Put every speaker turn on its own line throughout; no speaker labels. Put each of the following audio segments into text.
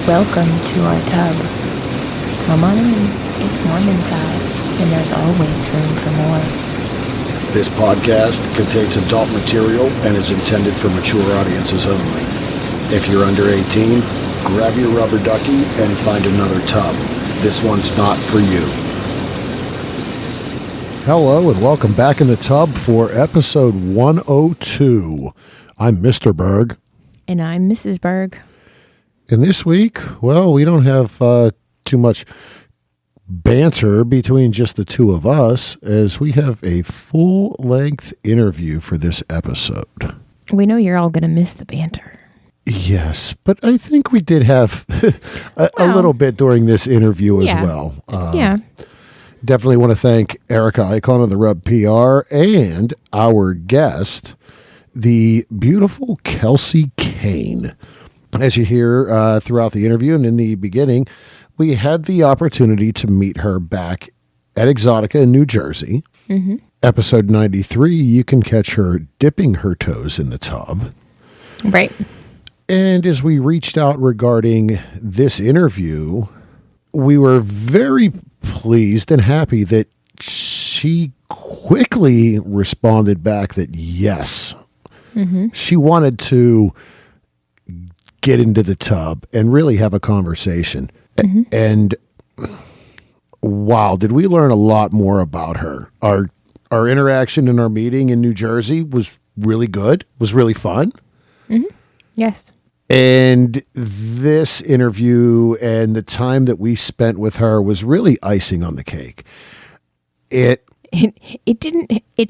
Welcome to our tub. Come on in. It's warm inside, and there's always room for more.
This podcast contains adult material and is intended for mature audiences only. If you're under 18, grab your rubber ducky and find another tub. This one's not for you. Hello and welcome back in the tub for episode 102. I'm Mr. Berg.
And I'm Mrs. Berg.
And this week, well, we don't have too much banter between just the two of us, as we have a full-length interview for this episode.
We know you're all going to miss the banter.
Yes, but I think we did have a little bit during this interview as well. Definitely want to thank Erica Icon of the Rub PR and our guest, the beautiful Kelsey Kane. As you hear throughout the interview and in the beginning, we had the opportunity to meet her back at Exxxotica in New Jersey. Mm-hmm. Episode 93, you can catch her dipping her toes in the tub.
Right.
And as we reached out regarding this interview, we were very pleased and happy that she quickly responded back that yes, she wanted to get into the tub and really have a conversation. Mm-hmm. And wow, did we learn a lot more about her. Our interaction in our meeting in New Jersey was really good, was really fun.
Mm-hmm. Yes.
And this interview and the time that we spent with her was really icing on the cake. It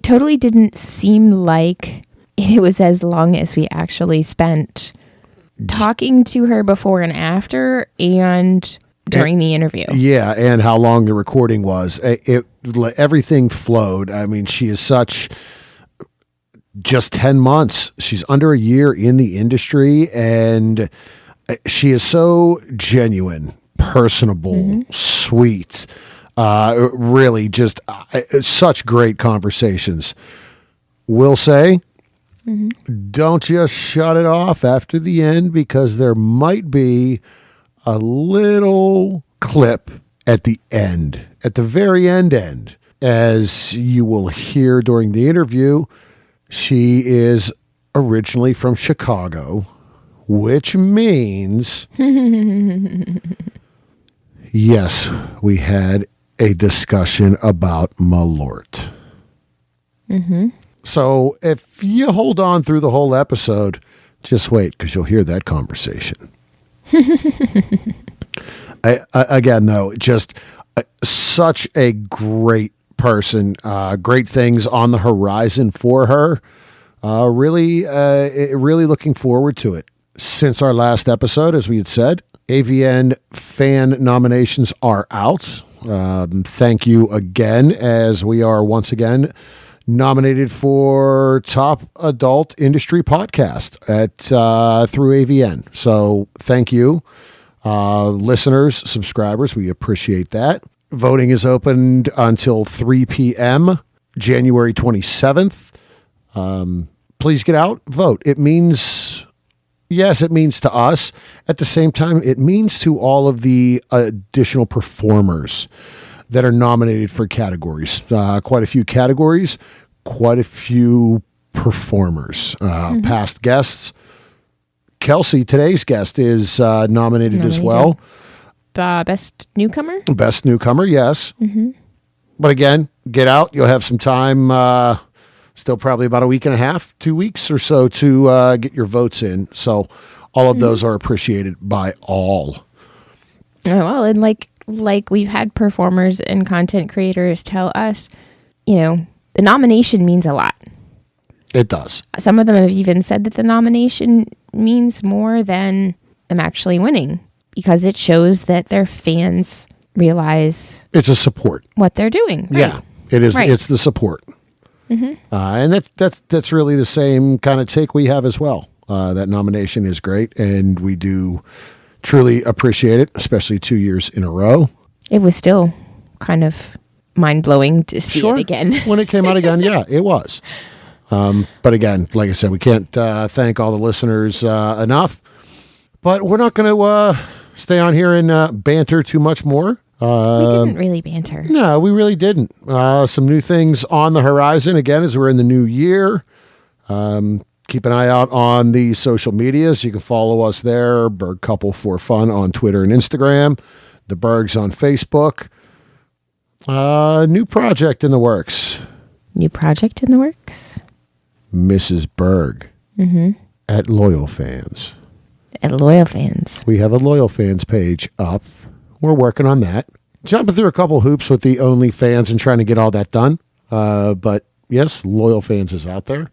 totally didn't seem like it was as long as we actually spent talking to her before and after and during the interview. Yeah, and how long the recording was. Everything flowed. I mean, she is such just 10 months. She's under a year in the industry, and she is so genuine, personable, sweet, really just such great conversations. Will say, don't just shut it off after the end, because there might be a little clip at the end, at the very end, as you will hear during the interview. She is originally from Chicago, which means, yes, we had a discussion about Malort. Mm-hmm. So if you hold on through the whole episode, just wait, because you'll hear that conversation. Again, though, just such a great person, great things on the horizon for her. Really looking forward to it. Since our last episode, as we had said, AVN fan nominations are out. Thank you again, as we are once again nominated for Top Adult Industry Podcast through AVN. So thank you, listeners, subscribers. We appreciate that. Voting is opened until 3 p.m., January 27th. Please get out, vote. It means to us. At the same time, it means to all of the additional performers that are nominated for categories. Quite a few categories, quite a few performers. Past guests. Kelsey, today's guest, is nominated as well.
Best newcomer?
Best newcomer, yes. Mm-hmm. But again, get out. You'll have some time, still probably about a week and a half, 2 weeks or so to get your votes in. So all of those are appreciated by all.
Oh, well, and like we've had performers and content creators tell us, the nomination means a lot.
It does.
Some of them have even said that the nomination means more than them actually winning, because it shows that their fans realize
it's a support,
what they're doing. Right?
Yeah, it is.
Right.
It's the support. Mm-hmm. And that's really the same kind of take we have as well. That nomination is great, and we do truly appreciate it, especially 2 years in a row.
It was still kind of mind-blowing to see it again.
When it came out again, yeah, it was. But again, like I said, we can't thank all the listeners enough. But we're not going to stay on here and banter too much more.
We didn't really banter.
No, we really didn't. Some new things on the horizon again as we're in the new year. Keep an eye out on the social medias. You can follow us there, Berg Couple for Fun on Twitter and Instagram, the Bergs on Facebook. New project in the works.
New project in the works?
Mrs. Berg at Loyal Fans.
At Loyal Fans.
We have a Loyal Fans page up. We're working on that. Jumping through a couple hoops with the OnlyFans and trying to get all that done. But yes, Loyal Fans is out there.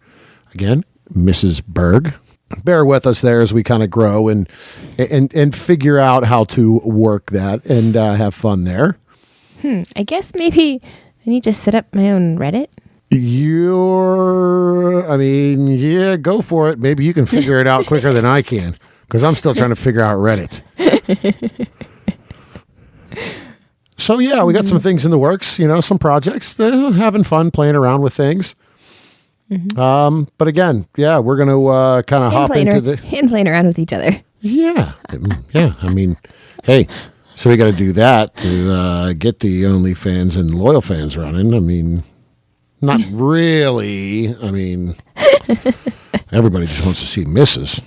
Again, Mrs. Berg. Bear with us there as we kind of grow and figure out how to work that and have fun there.
I guess maybe I need to set up my own Reddit.
Yeah, go for it. Maybe you can figure it out quicker than I can because I'm still trying to figure out Reddit. So, yeah, we got some things in the works, some projects, having fun playing around with things. But again, yeah, we're going to kind of hop into the...
And playing around with each other.
Yeah. Yeah. Hey, so we got to do that to get the OnlyFans and Loyal Fans running. Not really. Everybody just wants to see Mrs.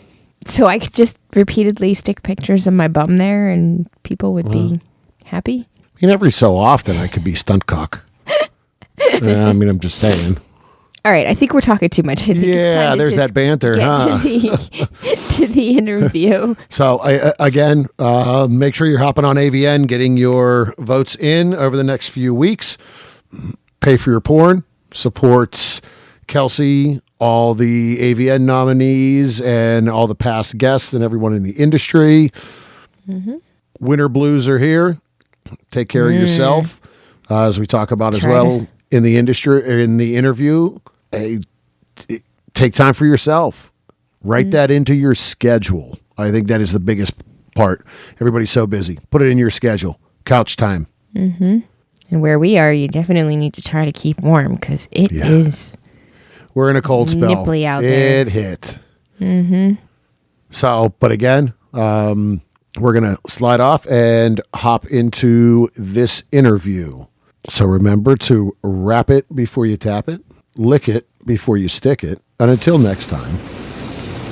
So I could just repeatedly stick pictures of my bum there and people would be happy?
Every so often I could be stunt cock. I'm just saying.
All right, I think we're talking too much.
Yeah, there's that banter, huh?
To the interview.
So, again, make sure you're hopping on AVN, getting your votes in over the next few weeks. Pay for your porn. Supports Kelsey, all the AVN nominees, and all the past guests and everyone in the industry. Winter blues are here. Take care of yourself, as we talk about as well. In the industry, in the interview, take time for yourself. Write that into your schedule. I think that is the biggest part. Everybody's so busy. Put it in your schedule. Couch time.
And where we are, you definitely need to try to keep warm because it is.
We're in a cold spell.
Nipply out there.
It hit. So, but again, we're going to slide off and hop into this interview. So remember to wrap it before you tap it, lick it before you stick it, and until next time,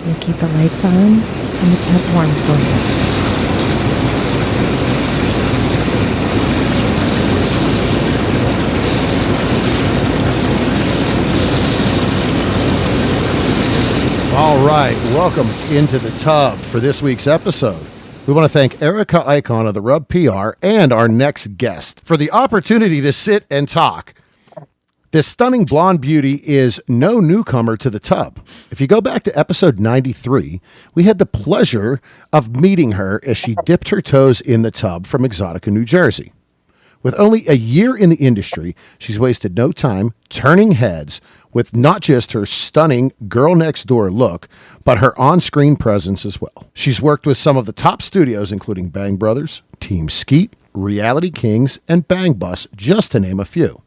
we'll keep the lights on and the tub warm for you.
All right, welcome into the tub for this week's episode. We want to thank Erica Icon of the Rub PR and our next guest for the opportunity to sit and talk. This stunning blonde beauty is no newcomer to the tub. If you go back to episode 93, we had the pleasure of meeting her as she dipped her toes in the tub from Exxxotica, New Jersey. With only a year in the industry, she's wasted no time turning heads with not just her stunning girl next door look, but her on-screen presence as well. She's worked with some of the top studios, including Bang Brothers, Team Skeet, Reality Kings, and Bang Bus, just to name a few.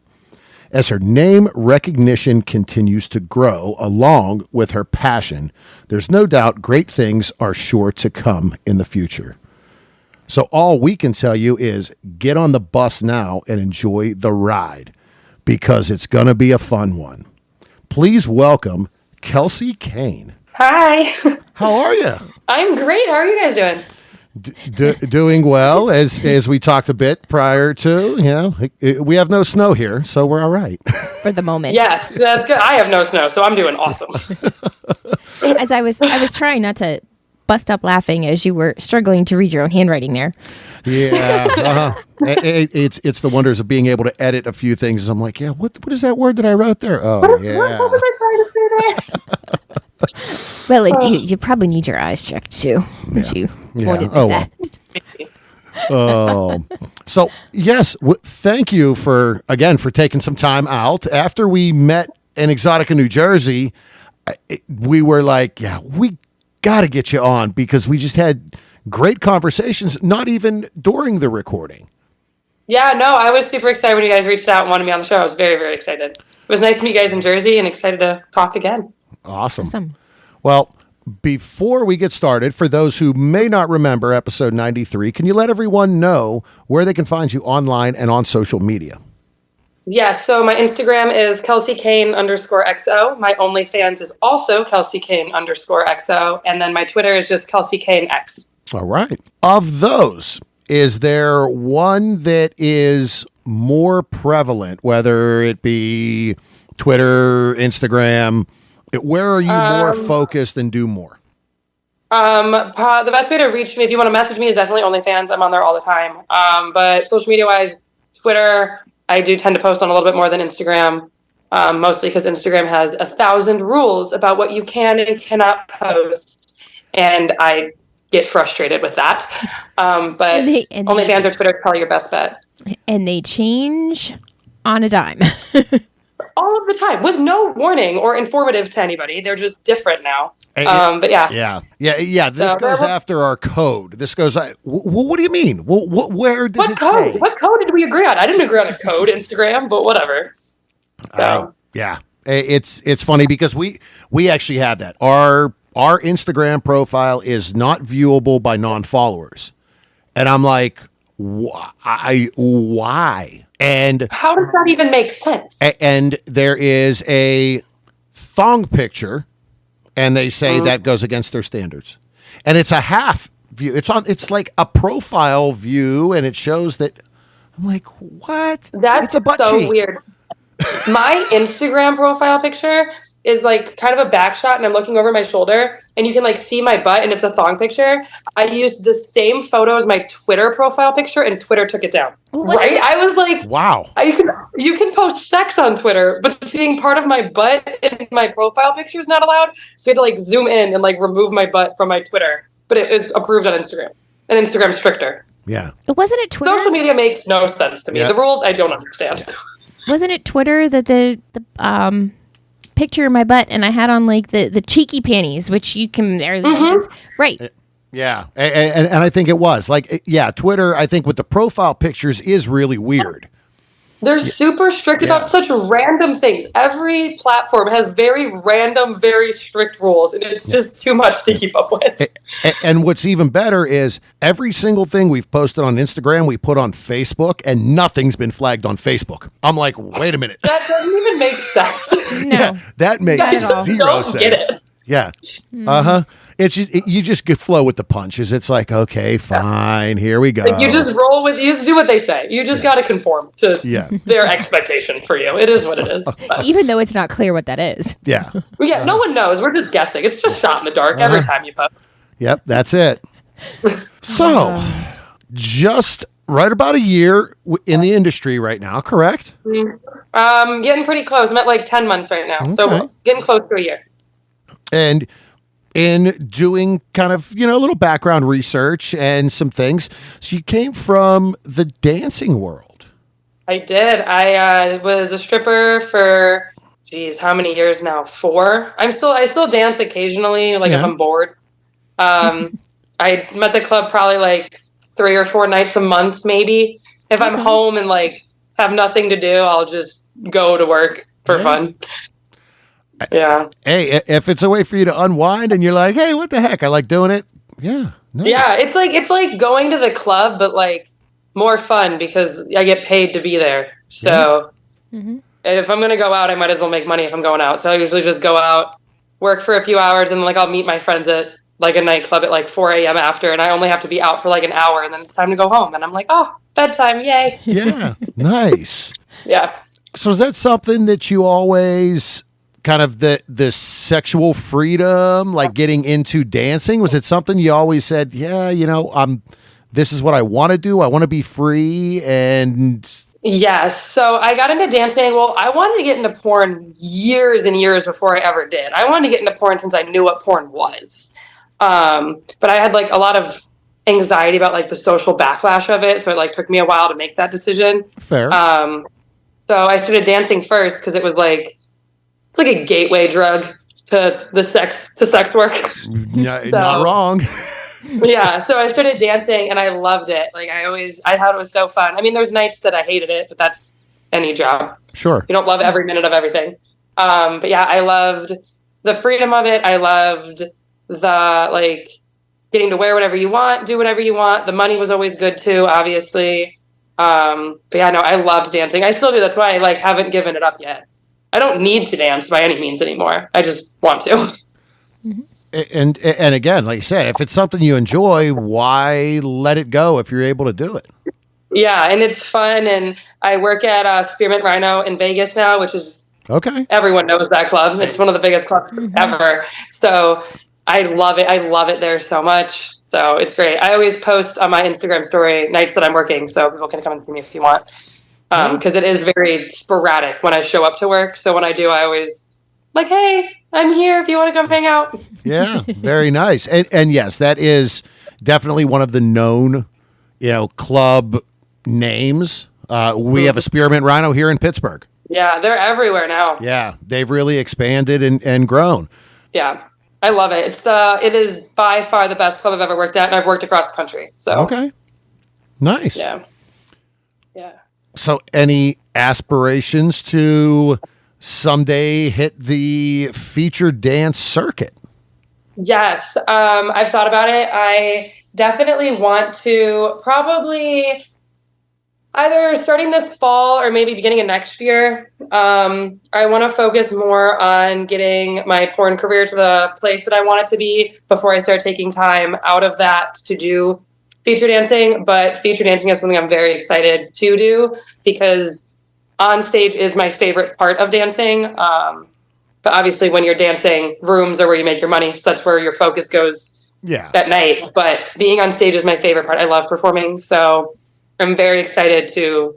As her name recognition continues to grow along with her passion, there's no doubt great things are sure to come in the future. So all we can tell you is get on the bus now and enjoy the ride, because it's going to be a fun one. Please welcome Kelsey Kane.
Hi.
How are you?
I'm great. How are you guys doing?
Doing well, as we talked a bit prior to. We have no snow here, so we're all right.
For the moment.
Yes, that's good. I have no snow, so I'm doing awesome.
As I was trying not to bust up laughing as you were struggling to read your own handwriting there.
Yeah. It's the wonders of being able to edit a few things. I'm like, yeah, what is that word that I wrote there? Oh, yeah.
What was I trying to say there?
Well, you probably need your eyes checked too. You pointed at that.
Oh, so yes, thank you for taking some time out. After we met in Exxxotica, New Jersey, we were like, yeah, we got to get you on because we just had great conversations, not even during the recording.
Yeah, no, I was super excited when you guys reached out and wanted me on the show. I was very, very excited. It was nice to meet you guys in Jersey and excited to talk again.
Awesome. Well, before we get started, for those who may not remember episode 93, can you let everyone know where they can find you online and on social media?
Yeah, so my Instagram is Kelsey Kane _XO. My OnlyFans is also Kelsey Kane _XO. And then my Twitter is just Kelsey Kane X.
All right. Of those, is there one that is more prevalent, whether it be Twitter, Instagram? Where are you more focused and do more?
The best way to reach me, if you want to message me, is definitely OnlyFans. I'm on there all the time. But social media-wise, Twitter, I do tend to post on a little bit more than Instagram, mostly because Instagram has 1,000 rules about what you can and cannot post, and I get frustrated with that. But OnlyFans or Twitter is probably your best bet.
And they change on a dime.
All of the time, with no warning or informative to anybody. They're just different now. But yeah.
This goes after our code. This goes. What do you mean? Well, where does it say?
What code did we agree on? I didn't agree on a code, Instagram, but whatever. So
it's funny because we actually have that. Our Instagram profile is not viewable by non-followers, and I'm like, why? And
how does that even make sense?
And there is a thong picture, and they say that goes against their standards. And it's a half view. It's like a profile view, and it shows that. I'm like, what?
That's
a butt
so
cheek.
Weird. My Instagram profile picture is like kind of a back shot, and I'm looking over my shoulder, and you can like see my butt, and it's a thong picture. I used the same photo as my Twitter profile picture, and Twitter took it down. Right? I was like,
wow.
You can post sex on Twitter, but seeing part of my butt in my profile picture is not allowed. So we had to like zoom in and like remove my butt from my Twitter, but it is approved on Instagram, and Instagram's stricter.
Yeah.
Wasn't it Twitter?
Social media makes no sense to me. Yeah. The rules I don't understand.
Yeah. Wasn't it Twitter that the picture of my butt, and I had on like the cheeky panties, which you can right.
Yeah, and I think it was like, Twitter, I think with the profile pictures is really weird.
They're super strict about such random things. Every platform has very random, very strict rules, and it's just too much to keep up with.
And what's even better is every single thing we've posted on Instagram, we put on Facebook, and nothing's been flagged on Facebook. I'm like, wait a minute.
That doesn't even make sense.
No.
Yeah, that makes zero sense. Get it. Yeah. It's just, you just flow with the punches. It's like, okay, fine, here we go.
Like you just roll with, you do what they say. You just got to conform to their expectation for you. It is what it is.
Even though it's not clear what that is.
Yeah.
No one knows. We're just guessing. It's just shot in the dark every time you post.
Yep, that's it. So, just right about a year in the industry right now, correct?
Getting pretty close. I'm at like 10 months right now. Okay. So getting close to a year.
And in doing kind of, a little background research and some things, so you came from the dancing world.
I did. I was a stripper for, how many years now? 4. I still dance occasionally, like if I'm bored. I'm at the club probably like 3 or 4 nights a month, maybe. If I'm home and like have nothing to do, I'll just go to work for fun. Yeah.
Hey, if it's a way for you to unwind and you're like, hey, what the heck? I like doing it. Yeah. Nice.
Yeah. It's like going to the club, but like more fun because I get paid to be there. So if I'm going to go out, I might as well make money if I'm going out. So I usually just go out, work for a few hours, and like I'll meet my friends at like a nightclub at like 4 a.m. after, and I only have to be out for like an hour, and then it's time to go home. And I'm like, oh, bedtime. Yay.
Yeah. Nice.
Yeah.
So is that something that you always kind of the sexual freedom, like getting into dancing? Was it something you always said, this is what I want to do. I want to be free. And
yes. So I got into dancing. Well, I wanted to get into porn years and years before I ever did. I wanted to get into porn since I knew what porn was. But I had like a lot of anxiety about like the social backlash of it. So it like took me a while to make that decision.
Fair.
So I started dancing first because it was like, it's like a gateway drug to sex work.
Not wrong.
Yeah. So I started dancing and I loved it. Like I thought it was so fun. I mean, there's nights that I hated it, but that's any job.
Sure.
You don't love every minute of everything. But yeah, I loved the freedom of it. I loved the like getting to wear whatever you want, do whatever you want. The money was always good too, obviously. But yeah, no, I loved dancing. I still do. That's why I like haven't given it up yet. I don't need to dance by any means anymore. I just want to.
And again, like you said, if it's something you enjoy, why let it go if you're able to do it?
Yeah, and it's fun. And I work at Spearmint Rhino in Vegas now, which is
okay.
Everyone knows that club. It's one of the biggest clubs ever. So I love it. I love it there so much. So it's great. I always post on my Instagram story nights that I'm working, so people can come and see me if you want. Because it is very sporadic when I show up to work. So when I do, I always like, hey, I'm here if you want to come hang out.
Yeah, very nice. And yes, that is definitely one of the known, club names. We have a Spearmint Rhino here in Pittsburgh.
Yeah, they're everywhere now.
Yeah, they've really expanded and grown.
Yeah, I love it. It is by far the best club I've ever worked at, and I've worked across the country. So
okay, nice.
Yeah.
So, any aspirations to someday hit the featured dance circuit?
Yes, I've thought about it. I definitely want to probably either starting this fall or maybe beginning of next year. I want to focus more on getting my porn career to the place that I want it to be before I start taking time out of that to do feature dancing. But feature dancing is something I'm very excited to do because on stage is my favorite part of dancing. But obviously when you're dancing, rooms are where you make your money. So that's where your focus goes at night. But being on stage is my favorite part. I love performing. So I'm very excited to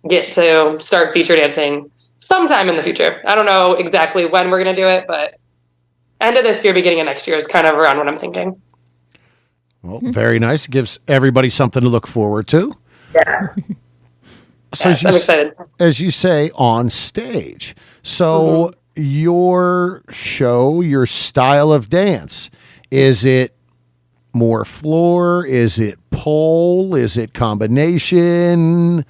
get to start feature dancing sometime in the future. I don't know exactly when we're going to do it, but end of this year, beginning of next year is kind of around what I'm thinking.
Well, very nice. It gives everybody something to look forward to.
Yeah.
So
yes, I'm excited.
As you say, on stage. So your show, your style of dance, is it more floor? Is it pole? Is it combination?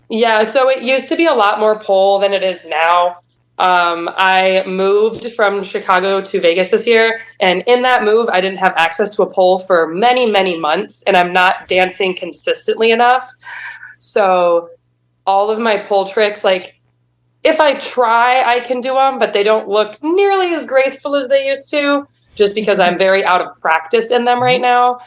Yeah, so it used to be a lot more pole than it is now. I moved from Chicago to Vegas this year, and in that move, I didn't have access to a pole for many, many months, and I'm not dancing consistently enough. So all of my pole tricks, like if I try, I can do them, but they don't look nearly as graceful as they used to, just because I'm very out of practice in them right now.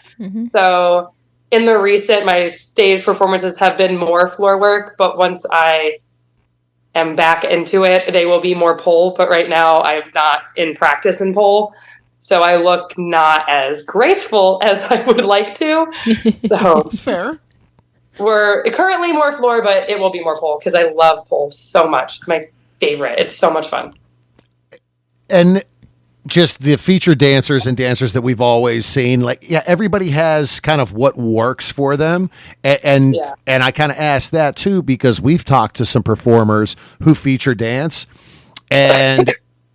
So in the recent, my stage performances have been more floor work, but once I am back into it, they will be more pole. But right now I'm not in practice in pole. So I look not as graceful as I would like to. So
fair.
We're currently more floor, but it will be more pole because I love pole so much. It's my favorite. It's so much fun.
And just the featured dancers and dancers that we've always seen, like, everybody has kind of what works for them. And I kind of asked that too, because we've talked to some performers who feature dance and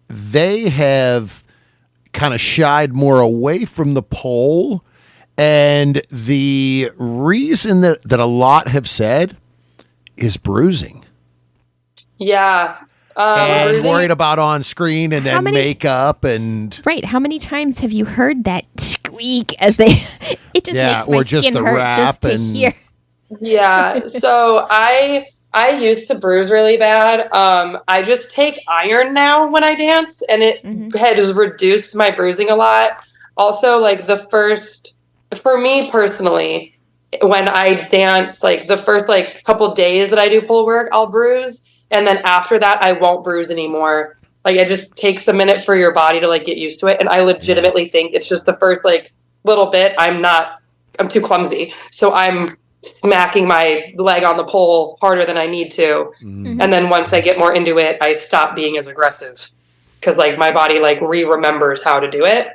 they have kind of shied more away from the pole. And the reason that a lot have said is bruising.
Yeah.
And
bruising.
Worried about on screen and then makeup and
right. How many times have you heard that squeak as they? It just makes my
just
skin
the
hurt
rap
just to
and
hear.
Yeah. So I used to bruise really bad. I just take iron now when I dance, and it has reduced my bruising a lot. Also, like for me personally, when I dance, like the first like couple days that I do pole work, I'll bruise. And then after that, I won't bruise anymore. Like it just takes a minute for your body to like get used to it. And I legitimately think it's just the first like little bit. I'm too clumsy. So I'm smacking my leg on the pole harder than I need to. And then once I get more into it, I stop being as aggressive because like my body like remembers how to do it.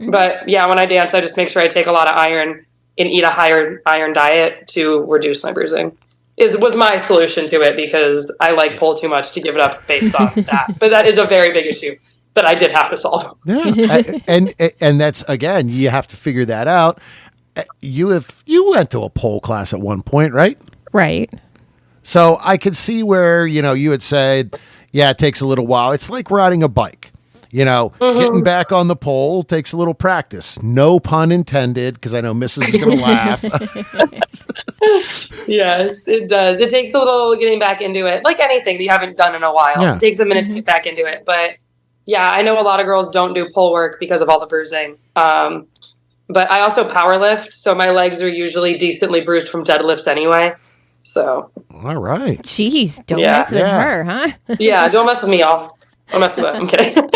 But yeah, when I dance, I just make sure I take a lot of iron and eat a higher iron diet to reduce my bruising. Was my solution to it because I like pole too much to give it up based on that. But that is a very big issue that I did have to solve.
Yeah, and that's, again, you have to figure that out. You went to a pole class at one point, right?
Right.
So I could see where, you had said, yeah, it takes a little while. It's like riding a bike. Getting back on the pole takes a little practice. No pun intended, because I know Mrs. is going to laugh.
Yes, it does. It takes a little getting back into it, like anything that you haven't done in a while. Yeah. It takes a minute to get back into it. But yeah, I know a lot of girls don't do pole work because of all the bruising. But I also power lift, so my legs are usually decently bruised from deadlifts anyway. So.
All right.
Jeez, don't mess with her, huh?
Yeah, don't mess with me, y'all. Don't mess with her. I'm kidding.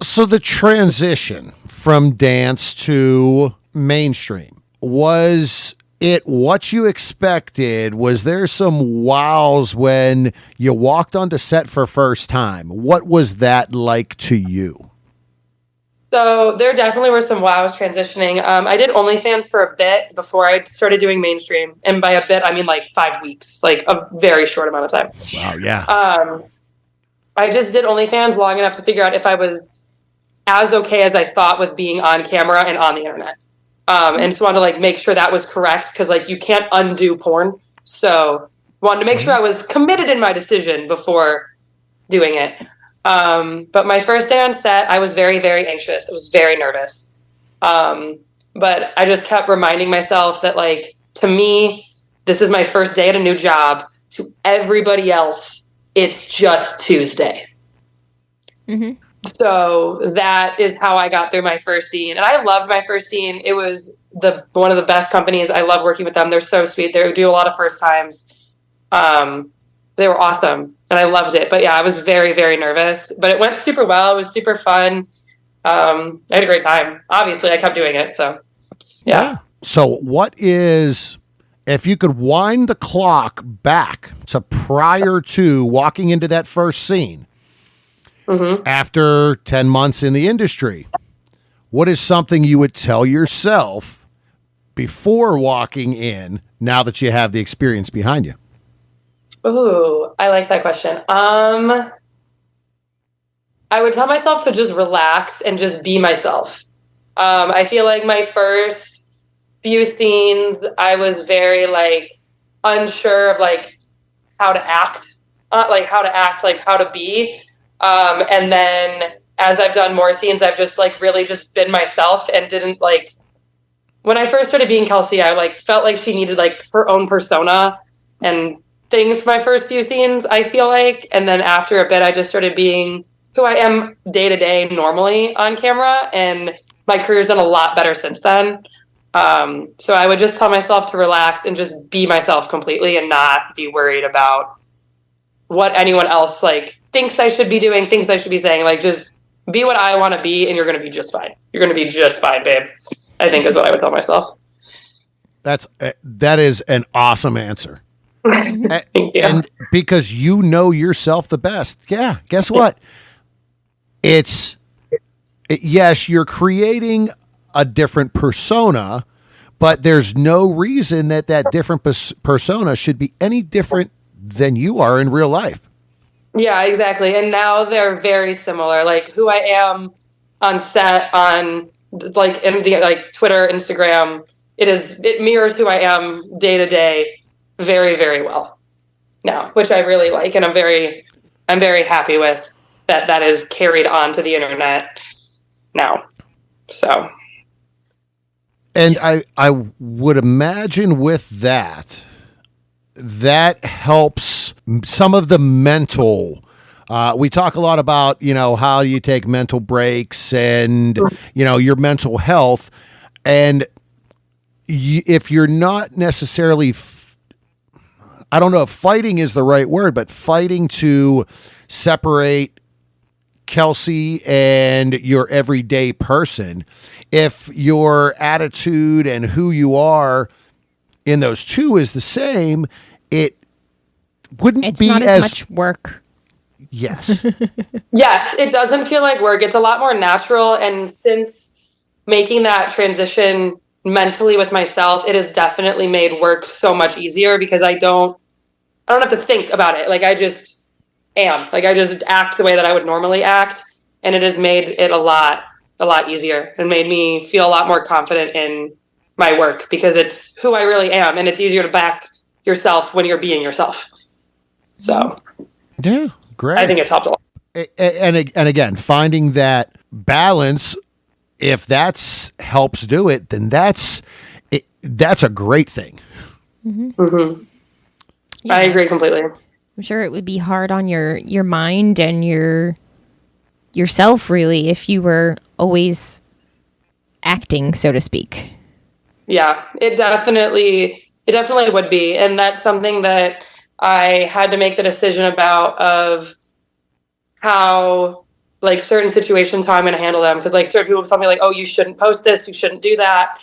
So the transition from dance to mainstream, was it what you expected? Was there some wows when you walked onto set for first time? What was that like to you?
So there definitely were some wows transitioning. I did OnlyFans for a bit before I started doing mainstream. And by a bit, I mean like 5 weeks, like a very short amount of time.
Wow, yeah.
I just did OnlyFans long enough to figure out if I was as okay as I thought with being on camera and on the internet. And just wanted to like make sure that was correct, because like you can't undo porn. So wanted to make sure I was committed in my decision before doing it. But my first day on set, I was very, very anxious. I was very nervous. But I just kept reminding myself that, like, to me, this is my first day at a new job. To everybody else, it's just Tuesday. Mm-hmm. So that is how I got through my first scene. And I loved my first scene. It was one of the best companies. I love working with them. They're so sweet. They do a lot of first times. They were awesome. And I loved it. But yeah, I was very, very nervous. But it went super well. It was super fun. I had a great time. Obviously, I kept doing it. So, yeah.
So if you could wind the clock back to prior to walking into that first scene, after 10 months in the industry, what is something you would tell yourself before walking in, now that you have the experience behind you?
Ooh, I like that question. I would tell myself to just relax and just be myself. I feel like my first few scenes, I was very like unsure of like how to act, like how to be. And then as I've done more scenes, I've just like really just been myself and didn't like, when I first started being Kelsey, I like felt like she needed like her own persona and things my first few scenes, I feel like. And then after a bit, I just started being who I am day to day normally on camera. And my career's done a lot better since then. So I would just tell myself to relax and just be myself completely and not be worried about what anyone else like thinks I should be doing, thinks I should be saying. Like, just be what I want to be and you're going to be just fine. You're going to be just fine, babe. I think is what I would tell myself.
That is an awesome answer.
Thank you.
And because you know yourself the best. Yeah. Guess what? Yes, you're creating a different persona, but there's no reason that different persona should be any different than you are in real life.
Yeah, exactly. And now they're very similar. Like who I am on set, on like in the like Twitter, Instagram, it mirrors who I am day to day very, very well now, which I really like, and I'm very happy with that is carried on to the internet now. So,
and I would imagine with that helps some of the mental. We talk a lot about, how you take mental breaks and, your mental health. And if you're not necessarily, I don't know if fighting is the right word, but fighting to separate Kelsey and your everyday person, if your attitude and who you are in those two is the same, it wouldn't be
not as much work.
Yes.
Yes, it doesn't feel like work. It's a lot more natural. And since making that transition mentally with myself, it has definitely made work so much easier, because I don't have to think about it. Like I just am. Like I just act the way that I would normally act, and it has made it a lot easier and made me feel a lot more confident in my work, because it's who I really am, and it's easier to back yourself when you're being yourself. So,
yeah, Great.
I think it's helped a lot.
And again, finding that balance, if that's helps do it, then that's a great thing.
Mm-hmm.
Yeah.
I agree completely.
I'm sure it would be hard on your mind and yourself, really, if you were always acting, so to speak.
Yeah, it definitely would be. And that's something that I had to make the decision about, of how, like, certain situations, how I'm going to handle them. Because, like, certain people tell me, like, oh, you shouldn't post this, you shouldn't do that.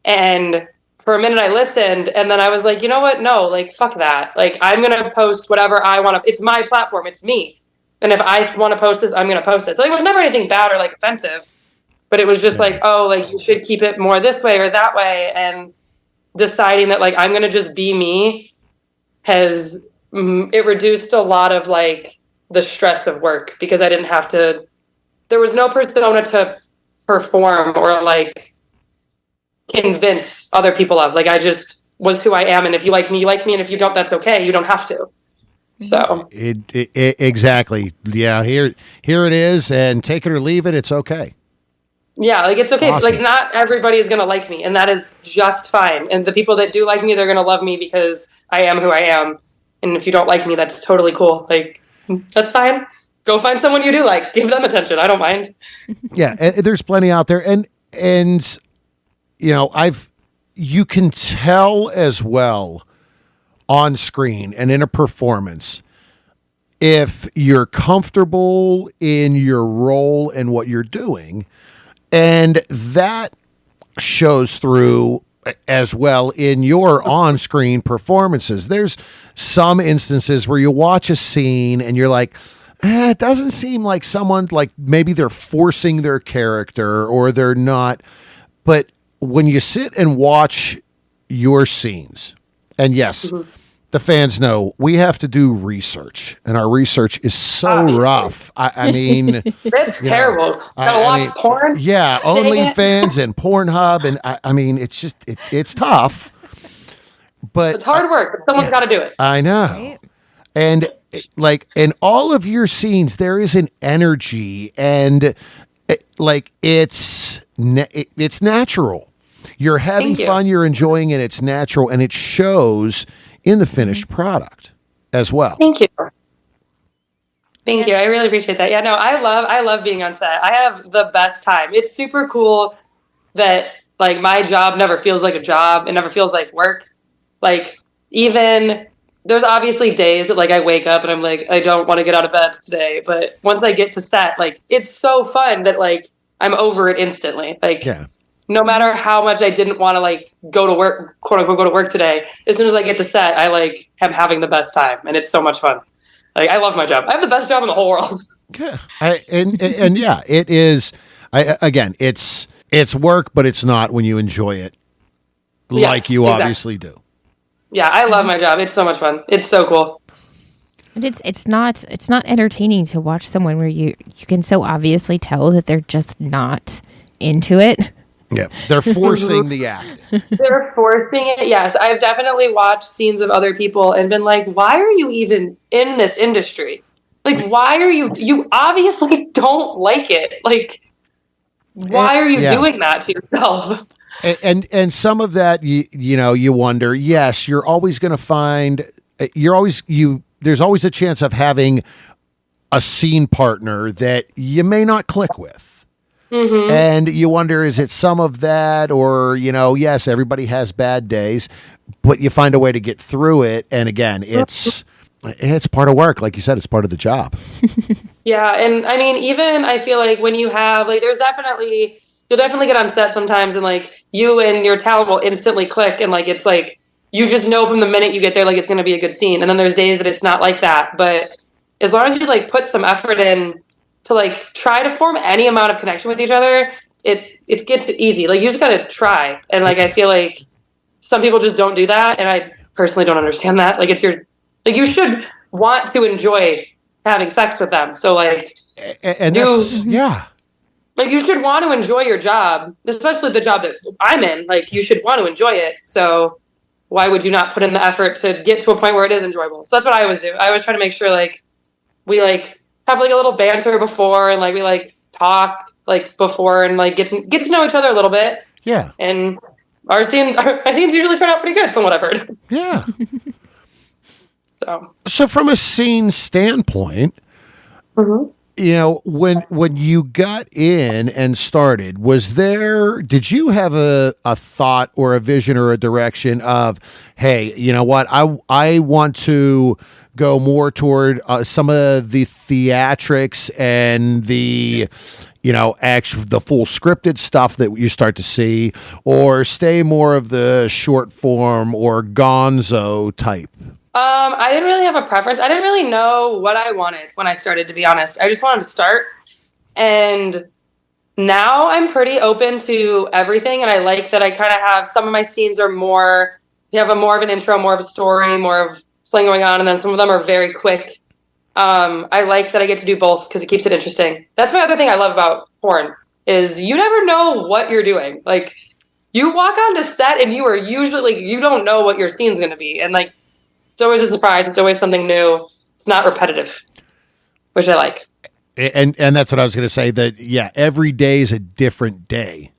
And for a minute I listened, and then I was like, you know what? No, like, fuck that. Like, I'm going to post whatever I want to. It's my platform. It's me. And if I want to post this, I'm going to post this. Like, it was never anything bad or, like, offensive. But it was just like, oh, like, you should keep it more this way or that way. And deciding that, like, I'm going to just be me has, it reduced a lot of, like, the stress of work, because I didn't have to, there was no persona to perform or, like, convince other people of. Like, I just was who I am. And if you like me, you like me. And if you don't, that's okay. You don't have to. So
exactly. Yeah. Here it is, and take it or leave it. It's okay.
Yeah, like, it's okay.
Awesome.
Like, not everybody is going to like me, and that is just fine. And the people that do like me, they're going to love me because I am who I am. And if you don't like me, that's totally cool. Like, that's fine. Go find someone you do like. Give them attention. I don't mind.
Yeah, there's plenty out there, and you know, you can tell as well on screen and in a performance if you're comfortable in your role and what you're doing. And that shows through as well in your on-screen performances. There's some instances where you watch a scene and you're like, it doesn't seem like someone, like, maybe they're forcing their character or they're not. But when you sit and watch your scenes, and yes, the fans know we have to do research, and our research is so rough. I mean,
it's terrible. Gotta watch porn.
Yeah, OnlyFans and Pornhub, and I mean, it's just it's tough. But
it's hard work. Someone's got to do it.
I know,
Right?
and like in all of your scenes, there is an energy, and like it's natural. You're having fun. You're enjoying it. It's natural, and it shows in the finished product as well.
Thank you. Thank you. I really appreciate that. Yeah, no, I love being on set. I have the best time. It's super cool that, like, my job never feels like a job. It never feels like work. Like, even there's obviously days that, like, I wake up and I'm like, I don't want to get out of bed today. But once I get to set, like, it's so fun that, like, I'm over it instantly. Like, no matter how much I didn't want to, like, go to work, quote unquote, go to work today, as soon as I get to set, I, like, am having the best time, and it's so much fun. Like, I love my job. I have the best job in the whole world.
Yeah, and yeah, it is. Again, it's work, but it's not when you enjoy it, like you obviously do.
Yeah, I love my job. It's so much fun. It's so cool.
And it's not entertaining to watch someone where you can so obviously tell that they're just not into it.
Yeah, they're forcing the act.
They're forcing it. Yes, I've definitely watched scenes of other people and been like, why are you even in this industry? Like, why are you obviously don't like it. Like, why are you doing that to yourself?
And some of that, you wonder, yes, you're always going to find, there's always a chance of having a scene partner that you may not click with. Mm-hmm. And you wonder, is it some of that, or, yes, everybody has bad days, but you find a way to get through it. And again, it's part of work. Like you said, it's part of the job.
Yeah. And I mean, even I feel like when you have, like, you'll definitely get on set sometimes and, like, you and your talent will instantly click. And, like, it's like, you just know from the minute you get there, like, it's going to be a good scene. And then there's days that it's not like that. But as long as you, like, put some effort in to, like, try to form any amount of connection with each other, it gets easy. Like, you just got to try. And, like, I feel like some people just don't do that. And I personally don't understand that. Like, you should want to enjoy having sex with them. So, like,
and that's,
like, you should want to enjoy your job, especially the job that I'm in. Like, you should want to enjoy it. So why would you not put in the effort to get to a point where it is enjoyable? So that's what I always do. I always try to make sure, like, we like have like a little banter before, and like we like talk like before, and like get to know each other a little bit.
Yeah.
And our scenes usually turn out pretty good from what I've heard.
Yeah.
So
from a scene standpoint, you know, when you got in and started, did you have a thought or a vision or a direction of, hey, you know what, I want to go more toward some of the theatrics and the, you know, the full scripted stuff that you start to see, or stay more of the short form or gonzo type?
I didn't really have a preference. I didn't really know what I wanted when I started, to be honest. I just wanted to start. And now I'm pretty open to everything. And I like that I kind of have some of my scenes are more, you have more of an intro, more of a story, more of something going on. And then some of them are very quick. I like that I get to do both because it keeps it interesting. That's my other thing I love about porn is you never know what you're doing. Like you walk onto set and you are usually like, you don't know what your scene's going to be. And like, it's always a surprise. It's always something new. It's not repetitive, which I like.
And that's what I was going to say, that, yeah, every day is a different day.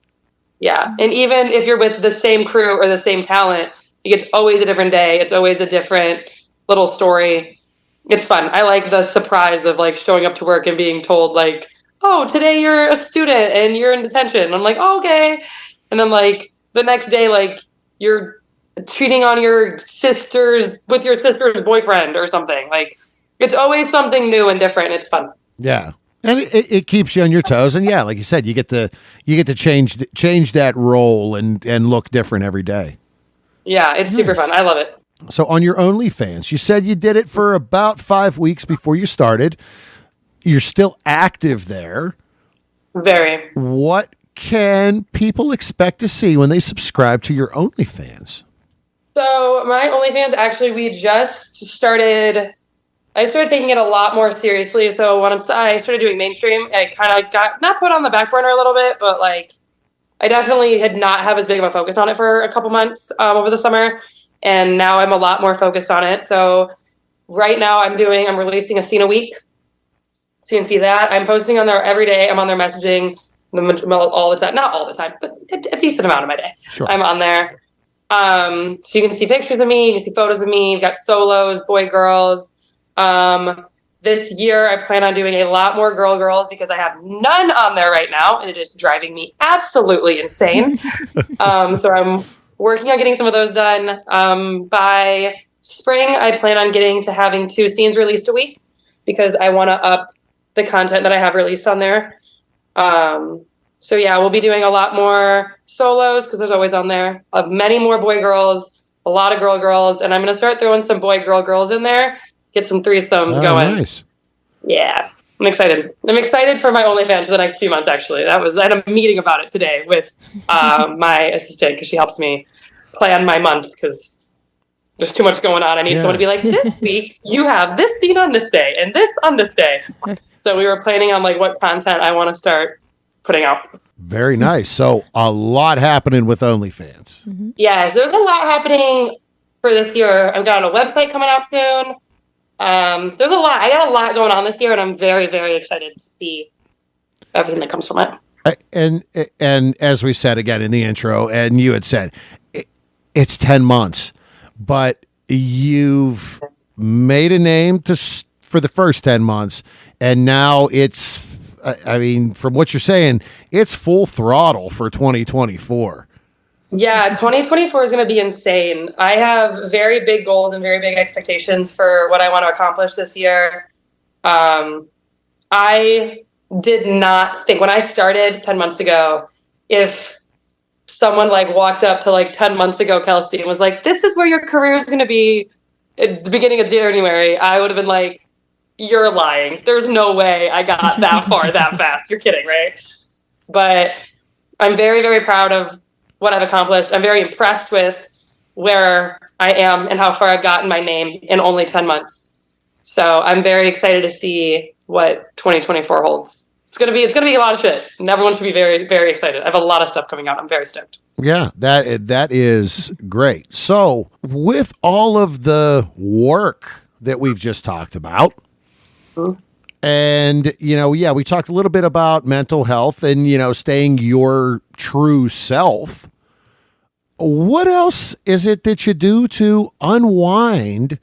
Yeah. And even if you're with the same crew or the same talent, it's always a different day. It's always a different little story. It's fun. I like the surprise of like showing up to work and being told like, oh, today you're a student and you're in detention. And I'm like, oh, okay. And then like the next day, like you're cheating on your sister's boyfriend or something. Like it's always something new and different. It's fun.
Yeah. And it keeps you on your toes. And yeah, like you said, you get to change that role and look different every day.
Yeah, it's super fun. I love it.
So on your OnlyFans, you said you did it for about 5 weeks before you started. You're still active there.
Very.
What can people expect to see when they subscribe to your OnlyFans?
So my OnlyFans, actually, I started taking it a lot more seriously. So once I started doing mainstream, I kind of got not put on the back burner a little bit, but like I definitely had not have as big of a focus on it for a couple months over the summer. And now I'm a lot more focused on it. So right now I'm releasing a scene a week. So you can see that. I'm posting on there every day. I'm on there messaging all the time. Not all the time, but a decent amount of my day.
Sure.
I'm on there. So you can see pictures of me, you can see photos of me. You've got solos, boy, girls. This year I plan on doing a lot more girls because I have none on there right now, and it is driving me absolutely insane. So I'm working on getting some of those done. By spring, I plan on having 2 scenes released a week because I want to up the content that I have released on there. So yeah, we'll be doing a lot more solos because there's always on there. Many more boy girls, a lot of girls, and I'm going to start throwing some boy girls in there. Get some threesomes going.
Nice.
Yeah, I'm excited. I'm excited for my OnlyFans for the next few months. Actually, I had a meeting about it today with my assistant because she helps me plan my month because there's too much going on. I need someone to be like, this week you have this scene on this day and this on this day. So we were planning on like what content I want to start putting out.
Very nice. So a lot happening with OnlyFans.
Mm-hmm. Yes, there's a lot happening for this year. I've got a website coming out soon. There's a lot. I got a lot going on this year, and I'm very, very excited to see everything that comes from it.
And as we said again in the intro, and you had said, it's 10 months, but you've made a name for the first 10 months, and now it's, I mean, from what you're saying, it's full throttle for 2024.
Yeah, 2024 is going to be insane. I have very big goals and very big expectations for what I want to accomplish this year. I did not think when I started 10 months ago, if someone like walked up to like 10 months ago, Kelsey, and was like, this is where your career is going to be at the beginning of January, I would have been like, you're lying. There's no way I got that far that fast. You're kidding, right? But I'm very, very proud of what I've accomplished. I'm very impressed with where I am and how far I've gotten my name in only 10 months. So I'm very excited to see what 2024 holds. It's gonna be a lot of shit, and everyone should be very, very excited. I have a lot of stuff coming out. I'm very stoked.
Yeah, that is great. So with all of the work that we've just talked about, And, we talked a little bit about mental health and, staying your true self. What else is it that you do to unwind,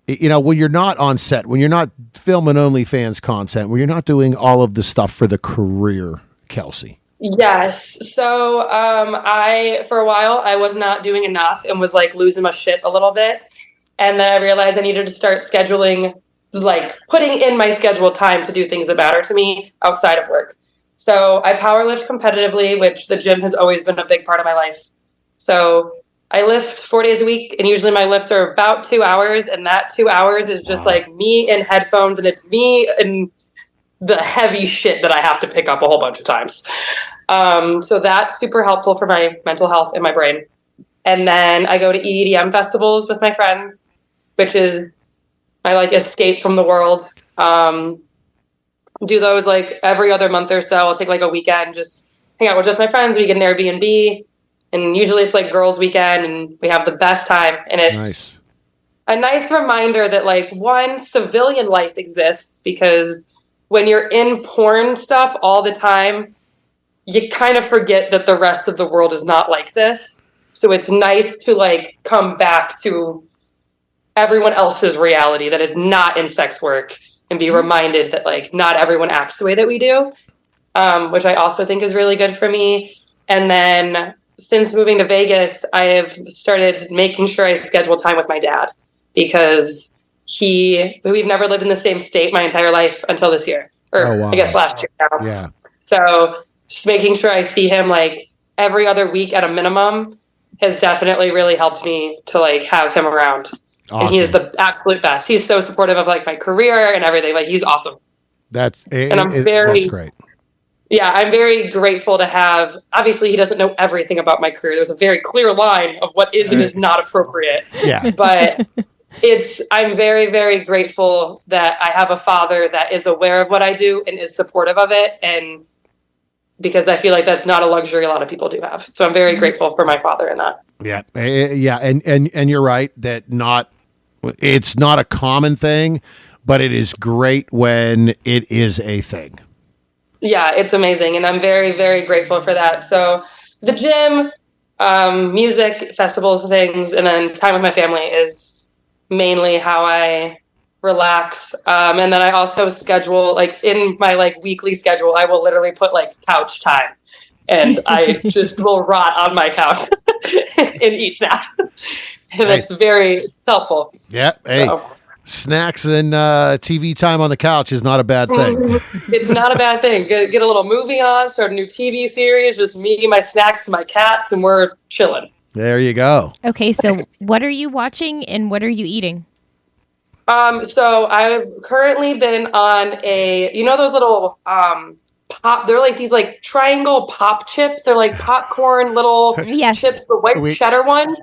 when you're not on set, when you're not filming OnlyFans content, when you're not doing all of the stuff for the career, Kelsey?
Yes. So for a while, I was not doing enough and was like losing my shit a little bit. And then I realized I needed to start scheduling, like putting in my scheduled time to do things that matter to me outside of work. So I powerlift competitively, which the gym has always been a big part of my life. So I lift 4 days a week, and usually my lifts are about 2 hours. And that 2 hours is just like me in headphones, and it's me and the heavy shit that I have to pick up a whole bunch of times. So that's super helpful for my mental health and my brain. And then I go to EDM festivals with my friends, which is my like escape from the world. Do those like every other month or so. I'll take like a weekend, just hang out with just my friends. We get an Airbnb, and usually it's like girls' weekend, and we have the best time. And it's a nice reminder that like one, civilian life exists, because when you're in porn stuff all the time, you kind of forget that the rest of the world is not like this. So it's nice to like come back to everyone else's reality that is not in sex work, and be reminded that like not everyone acts the way that we do, which I also think is really good for me. And then since moving to Vegas, I have started making sure I schedule time with my dad, because we've never lived in the same state my entire life until this year, or I guess last year now.
Yeah.
So just making sure I see him like every other week at a minimum has definitely really helped me to like have him around. Awesome. And he is the absolute best. He's so supportive of like my career and everything. Like he's awesome.
That's great.
Yeah, I'm very grateful to have. Obviously, he doesn't know everything about my career. There's a very clear line of what is and is not appropriate.
Yeah,
but I'm very, very grateful that I have a father that is aware of what I do and is supportive of it, and because I feel like that's not a luxury a lot of people do have. So I'm very grateful for my father in that.
Yeah, and you're right that it's not a common thing, but it is great when it is a thing.
Yeah, it's amazing. And I'm very, very grateful for that. So the gym, music, festivals, things, and then time with my family is mainly how I relax. And then I also schedule, like in my like weekly schedule, I will literally put like couch time, and I just will rot on my couch and eat snacks. And it's very helpful.
Yeah. Hey. So. Snacks and TV time on the couch is not a bad thing.
It's not a bad thing. Get a little movie on, start a new TV series, just me, my snacks, and my cats, and we're chilling.
There you go.
Okay, so what are you watching and what are you eating?
So I've currently been on those little pop, they're like these like triangle pop chips. They're like popcorn little chips, the white cheddar one.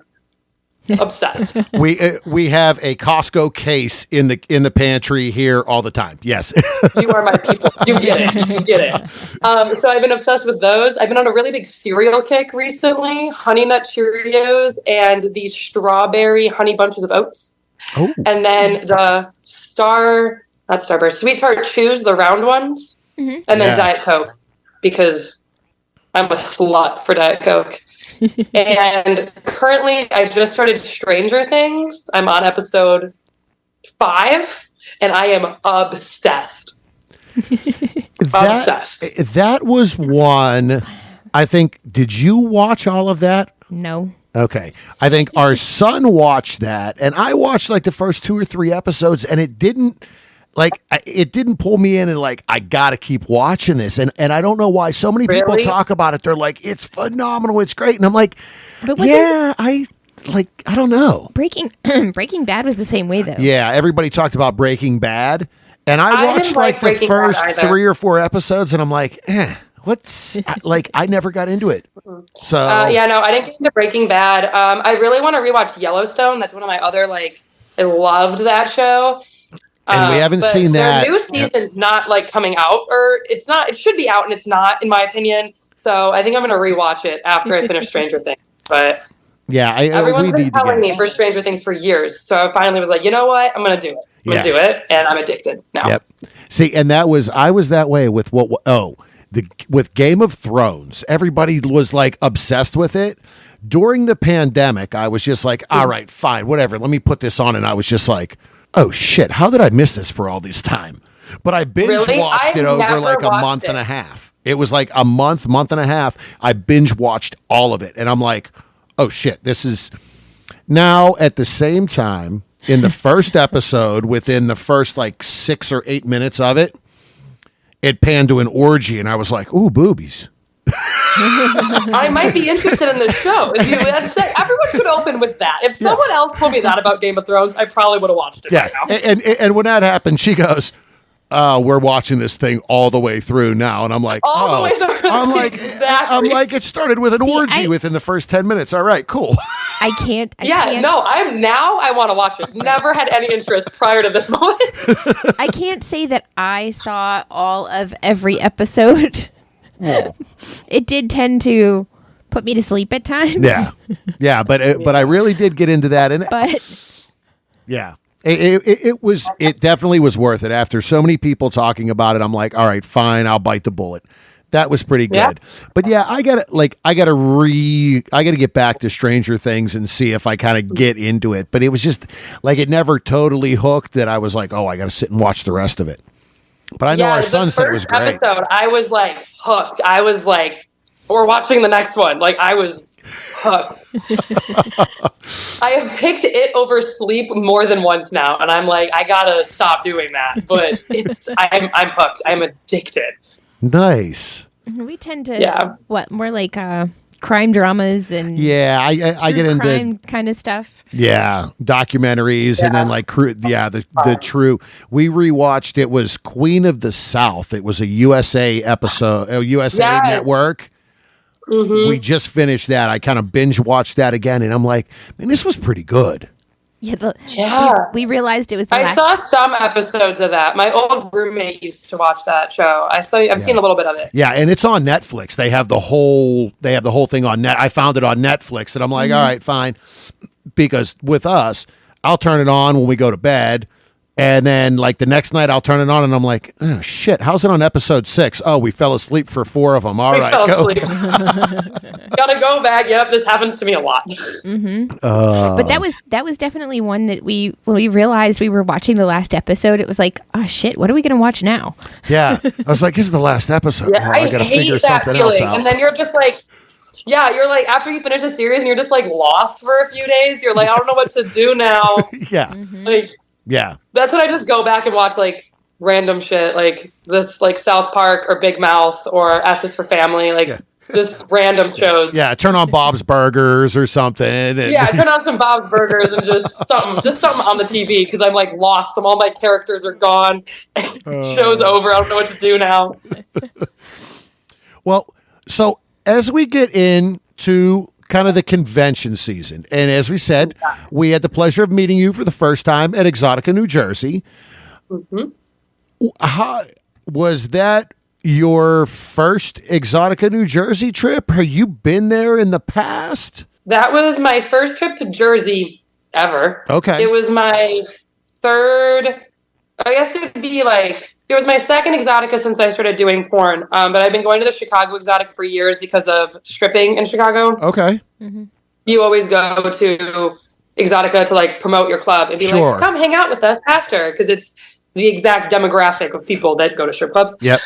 Obsessed.
We have a Costco case in the pantry here all the time. Yes.
You are my people. You get it. So I've been obsessed with those. I've been on a really big cereal kick recently. Honey Nut Cheerios and these strawberry honey bunches of oats. Oh. And then the Sweet Tart Chews, the round ones. Mm-hmm. And then Diet Coke, because I'm a slut for Diet Coke. And currently I just started Stranger Things. I'm on episode 5 and I am obsessed.
That was one, I think. Did you watch all of that?
No.
Okay. I think our son watched that, and I watched like the first 2 or 3 episodes, and it didn't pull me in and like, I got to keep watching this. And I don't know why so many people talk about it. They're like, it's phenomenal. It's great. And I'm like, I don't know.
Breaking Bad was the same way though.
Yeah. Everybody talked about Breaking Bad. And I watched like the first 3 or 4 episodes and I'm like, I never got into it. So
I didn't get into Breaking Bad. I really want to rewatch Yellowstone. That's one of my other, I loved that show.
And we haven't seen that.
Their new season's not coming out, or it's not. It should be out, and it's not, in my opinion. So I think I'm going to rewatch it after I finish Stranger Things. But
Yeah,
Everyone's
we
been
need to
telling
get
me
it.
for Stranger Things for years. So I finally was like, you know what? I'm going to do it. I'm going to do it. And I'm addicted now.
Yep. See, and I was that way with with Game of Thrones. Everybody was like obsessed with it. During the pandemic, I was just like, all right, fine, whatever. Let me put this on. And I was just like, oh shit, how did I miss this for all this time? But I binge watched it over like a month and a half. It was like a month and a half. I binge watched all of it. And I'm like, oh shit, this is now at the same time in the first episode, within the first like 6 or 8 minutes of it, it panned to an orgy. And I was like, ooh, boobies.
I might be interested in this show. Everyone should open with that. If someone else told me that about Game of Thrones, I probably would have watched it right now.
And when that happened, she goes, we're watching this thing all the way through now. And I'm like,
all the way through.
I'm like, it started with an orgy within the first 10 minutes. All right, cool.
I can't.
I want to watch it. Never had any interest prior to this moment.
I can't say that I saw all of every episode.
Yeah.
It did tend to put me to sleep at times.
Yeah, but I really did get into that, yeah, it definitely was worth it. After so many people talking about it, I'm like, all right, fine, I'll bite the bullet. That was pretty good. Yeah. But yeah, I gotta get back to Stranger Things and see if I kind of get into it. But it was just like it never totally hooked that I was like, oh, I gotta sit and watch the rest of it. But I know our son said it was great.
Episode, I was like hooked. I was like, we're watching the next one. Like I was hooked. I have picked it over sleep more than once now, and I'm like, I gotta stop doing that. But I'm hooked. I'm addicted.
Nice.
We tend to more like crime dramas and
I get into
crime kind of stuff.
Yeah, documentaries and then like the true. We rewatched. It was Queen of the South. It was a USA episode, USA Network. Mm-hmm. We just finished that. I kind of binge watched that again, and I'm like, man, this was pretty good.
We realized it was.
I saw some episodes of that. My old roommate used to watch that show. I've seen a little bit of it.
Yeah, and it's on Netflix. They have the whole thing on net. I found it on Netflix, and I'm like, all right, fine, because with us, I'll turn it on when we go to bed. And then, like, the next night, I'll turn it on, and I'm like, oh, shit, how's it on episode 6? Oh, we fell asleep for 4 of them. All right, go.
Gotta go back. Yep, this happens to me a lot.
Mm-hmm. But that was definitely one that when we realized we were watching the last episode, it was like, oh, shit, what are we going to watch now?
Yeah. I was like, this is the last episode.
Yeah,
I got to figure something else out.
And then you're just like, you're like, after you finish a series, and you're just, like, lost for a few days. You're like, I don't know what to do now.
Yeah.
Mm-hmm.
Like...
Yeah.
That's when I just go back and watch like random shit like this, like South Park or Big Mouth or F is for Family, like just random shows.
Yeah, turn on Bob's Burgers or something. And
turn on some Bob's Burgers and just something on the TV because I'm like lost. All my characters are gone. Show's over. I don't know what to do now.
Well, so as we get into kind of the convention season. And as we said, we had the pleasure of meeting you for the first time at Exxxotica, New Jersey. Mm-hmm. How, was that your first Exxxotica, New Jersey trip? Have you been there in the past?
That was my first trip to Jersey ever.
Okay.
It was my third, I guess it'd be like, it was my second Exxxotica since I started doing porn. But I've been going to the Chicago Exxxotica for years because of stripping in Chicago.
Okay.
Mm-hmm.
You always go to Exxxotica to like promote your club and be like, come hang out with us after. Because it's the exact demographic of people that go to strip clubs.
Yep.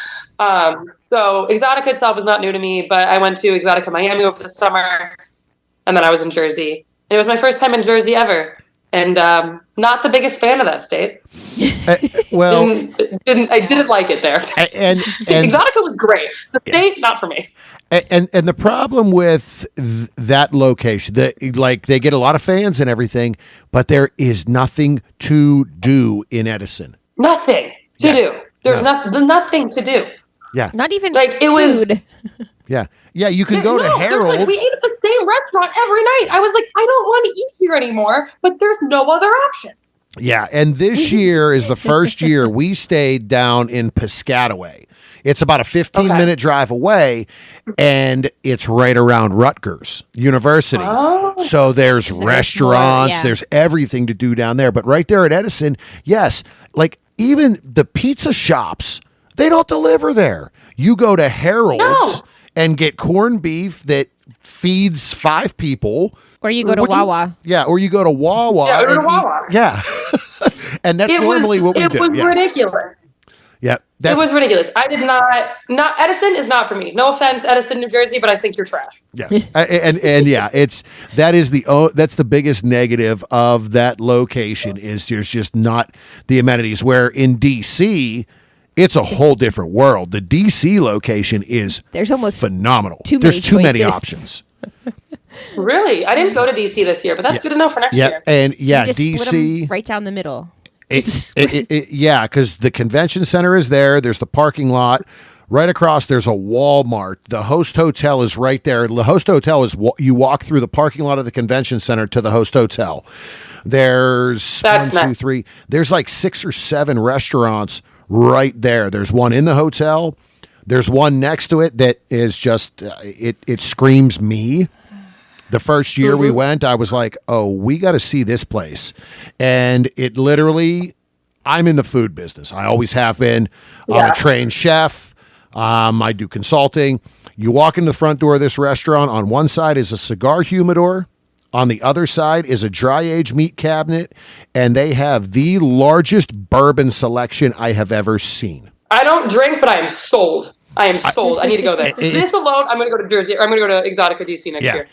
So Exxxotica itself is not new to me, but I went to Exxxotica Miami over the summer. And then I was in Jersey. And it was my first time in Jersey ever. And not the biggest fan of that state.
Well,
I didn't like it there.
And
Exxxotica was great. The state, not for me.
And the problem with that location, like they get a lot of fans and everything, but there is nothing to do in Edison.
Nothing to do. There's nothing to do.
Yeah.
Not even
like it
food.
was.
Yeah. Yeah, you can go to Harold's.
Like, we ate at the same restaurant every night. I was like, I don't want to eat here anymore, but there's no other options.
Yeah, and this year is the first year we stayed down in Piscataway. It's about a 15-minute drive away, and it's right around Rutgers University. So there's restaurants, there's everything to do down there. But right there at Edison, yes, like even the pizza shops, they don't deliver there. You go to Harold's and get corned beef that feeds 5 people.
Or you go to Wawa.
Or you go to Wawa.
Yeah, or to Wawa.
And that's normally what we do.
It was ridiculous.
Yeah.
It was ridiculous. I did not Edison is not for me. No offense, Edison, New Jersey, but I think you're trash.
Yeah. and yeah, that's the biggest negative of that location is there's just not the amenities, where in DC it's a whole different world. The DC location is phenomenal. There's too many options.
Really? I didn't go to DC this year, but that's good to know for next year.
And
DC split them right down the middle.
Because the convention center is there. There's the parking lot. Right across, there's a Walmart. The Host Hotel is right there. The Host Hotel is you walk through the parking lot of the convention center to the Host Hotel. There's there's like 6 or 7 restaurants right there. There's one in the hotel. There's one next to it that is just it screams me. The first year we went, I was like, oh, we got to see this place. And it literally, I'm in the food business. I always have been. I'm a trained chef. I do consulting. You walk into the front door of this restaurant. On one side is a cigar humidor. On the other side is a dry age meat cabinet. And they have the largest bourbon selection I have ever seen.
I don't drink, but I am sold. I am sold. I need to go there. This alone, I'm going to go to Jersey. Or I'm going to go to Exxxotica DC next year.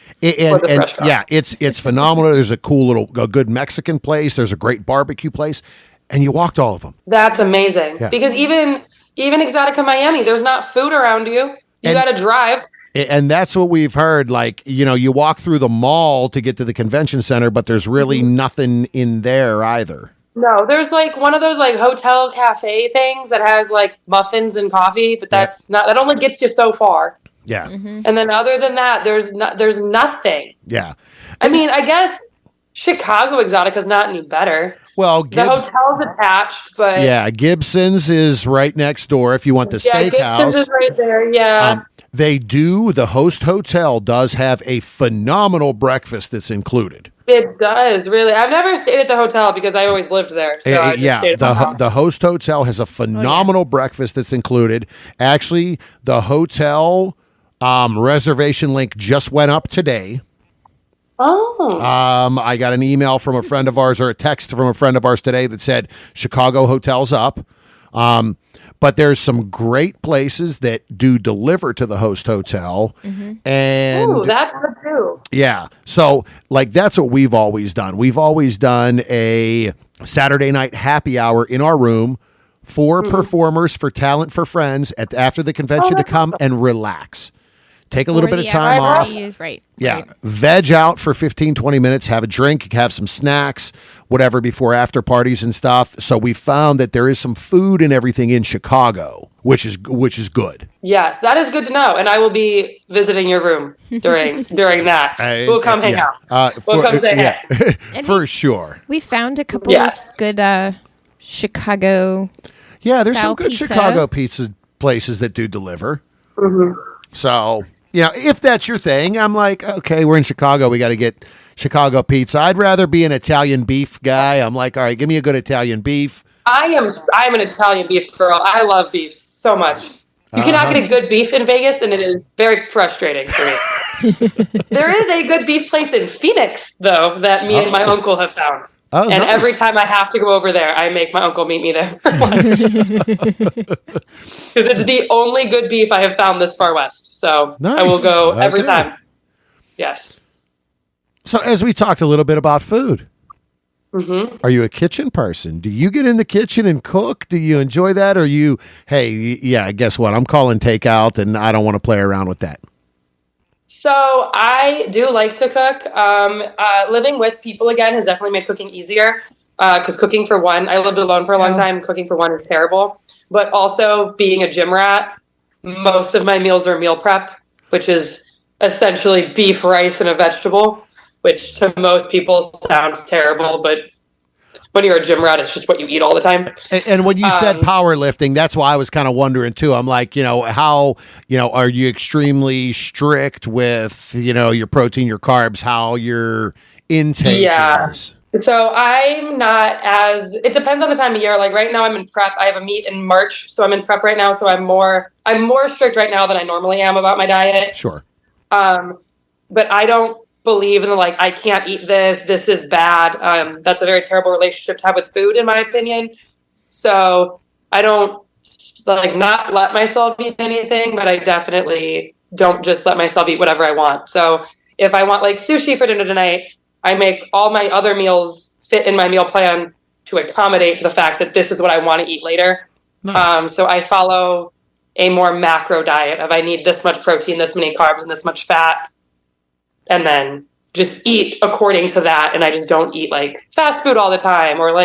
It's phenomenal. There's a good Mexican place. There's a great barbecue place, and you walked all of them.
That's amazing. Yeah. Because even Exxxotica Miami, there's not food around you. You got to drive.
And that's what we've heard. Like, you walk through the mall to get to the convention center, but there's really nothing in there either.
No, there's like one of those like hotel cafe things that has like muffins and coffee, but that only gets you so far.
Yeah.
And then other than that, there's nothing.
Yeah.
I mean, I guess Chicago Exxxotica's not any better.
Well,
the hotel's attached, but
Gibson's is right next door if you want the steakhouse.
Gibson's is right there. Yeah.
The Host Hotel does have a phenomenal breakfast that's included.
It does, really. I've never stayed at the hotel because I always lived there. So I just stayed at
the Host Hotel has a phenomenal breakfast that's included. Actually, the hotel reservation link just went up today.
Oh.
I got an email from a friend of ours, or a text from a friend of ours today that said Chicago Hotel's up. But there's some great places that do deliver to the Host Hotel. And
that's good too.
Yeah. So that's what we've always done. We've always done a Saturday night happy hour in our room for performers, for talent, for friends after the convention to come and relax. Take a little bit of time off. Veg out for 15, 20 minutes, have a drink, have some snacks, whatever, before after parties and stuff. So we found that there is some food and everything in Chicago, which is good.
Yes, that is good to know. And I will be visiting your room during that. We'll come hang out. We'll come say hey.
For sure.
We found a couple of good Chicago
there's some good pizza. Chicago pizza places that do deliver. So, if that's your thing, I'm like, okay, we're in Chicago. We got to get Chicago pizza. I'd rather be an Italian beef guy. I'm like, all right, give me a good Italian beef.
I'm an Italian beef girl. I love beef so much. You cannot get a good beef in Vegas, and it is very frustrating for me. There is a good beef place in Phoenix, though, that me and my uncle have found.
Oh,
and
nice.
Every time I have to go over there, I make my uncle meet me there for lunch. Because it's the only good beef I have found this far west. So nice. I will go every time. Yes.
So as we talked a little bit about food, are you a kitchen person? Do you get in the kitchen and cook? Do you enjoy that? Or guess what? I'm calling takeout and I don't want to play around with that.
So I do like to cook. Living with people again has definitely made cooking easier because cooking for one, I lived alone for a long time. Cooking for one is terrible. But also being a gym rat, most of my meals are meal prep, which is essentially beef, rice, and a vegetable, which to most people sounds terrible. But when you're a gym rat, it's just what you eat all the time.
And when you said powerlifting, that's why I was kind of wondering too. I'm like, how, are you extremely strict with, your protein, your carbs, how your intake is?
So I'm not it depends on the time of year. Like right now I'm in prep. I have a meet in March, so I'm in prep right now. So I'm more strict right now than I normally am about my diet.
Sure.
But I don't believe in I can't eat this. This is bad. That's a very terrible relationship to have with food, in my opinion. So I don't not let myself eat anything, but I definitely don't just let myself eat whatever I want. So if I want sushi for dinner tonight, I make all my other meals fit in my meal plan to accommodate for the fact that this is what I want to eat later.
Nice.
So I follow a more macro diet of I need this much protein, this many carbs, and this much fat, and then just eat according to that. And I just don't eat fast food all the time, or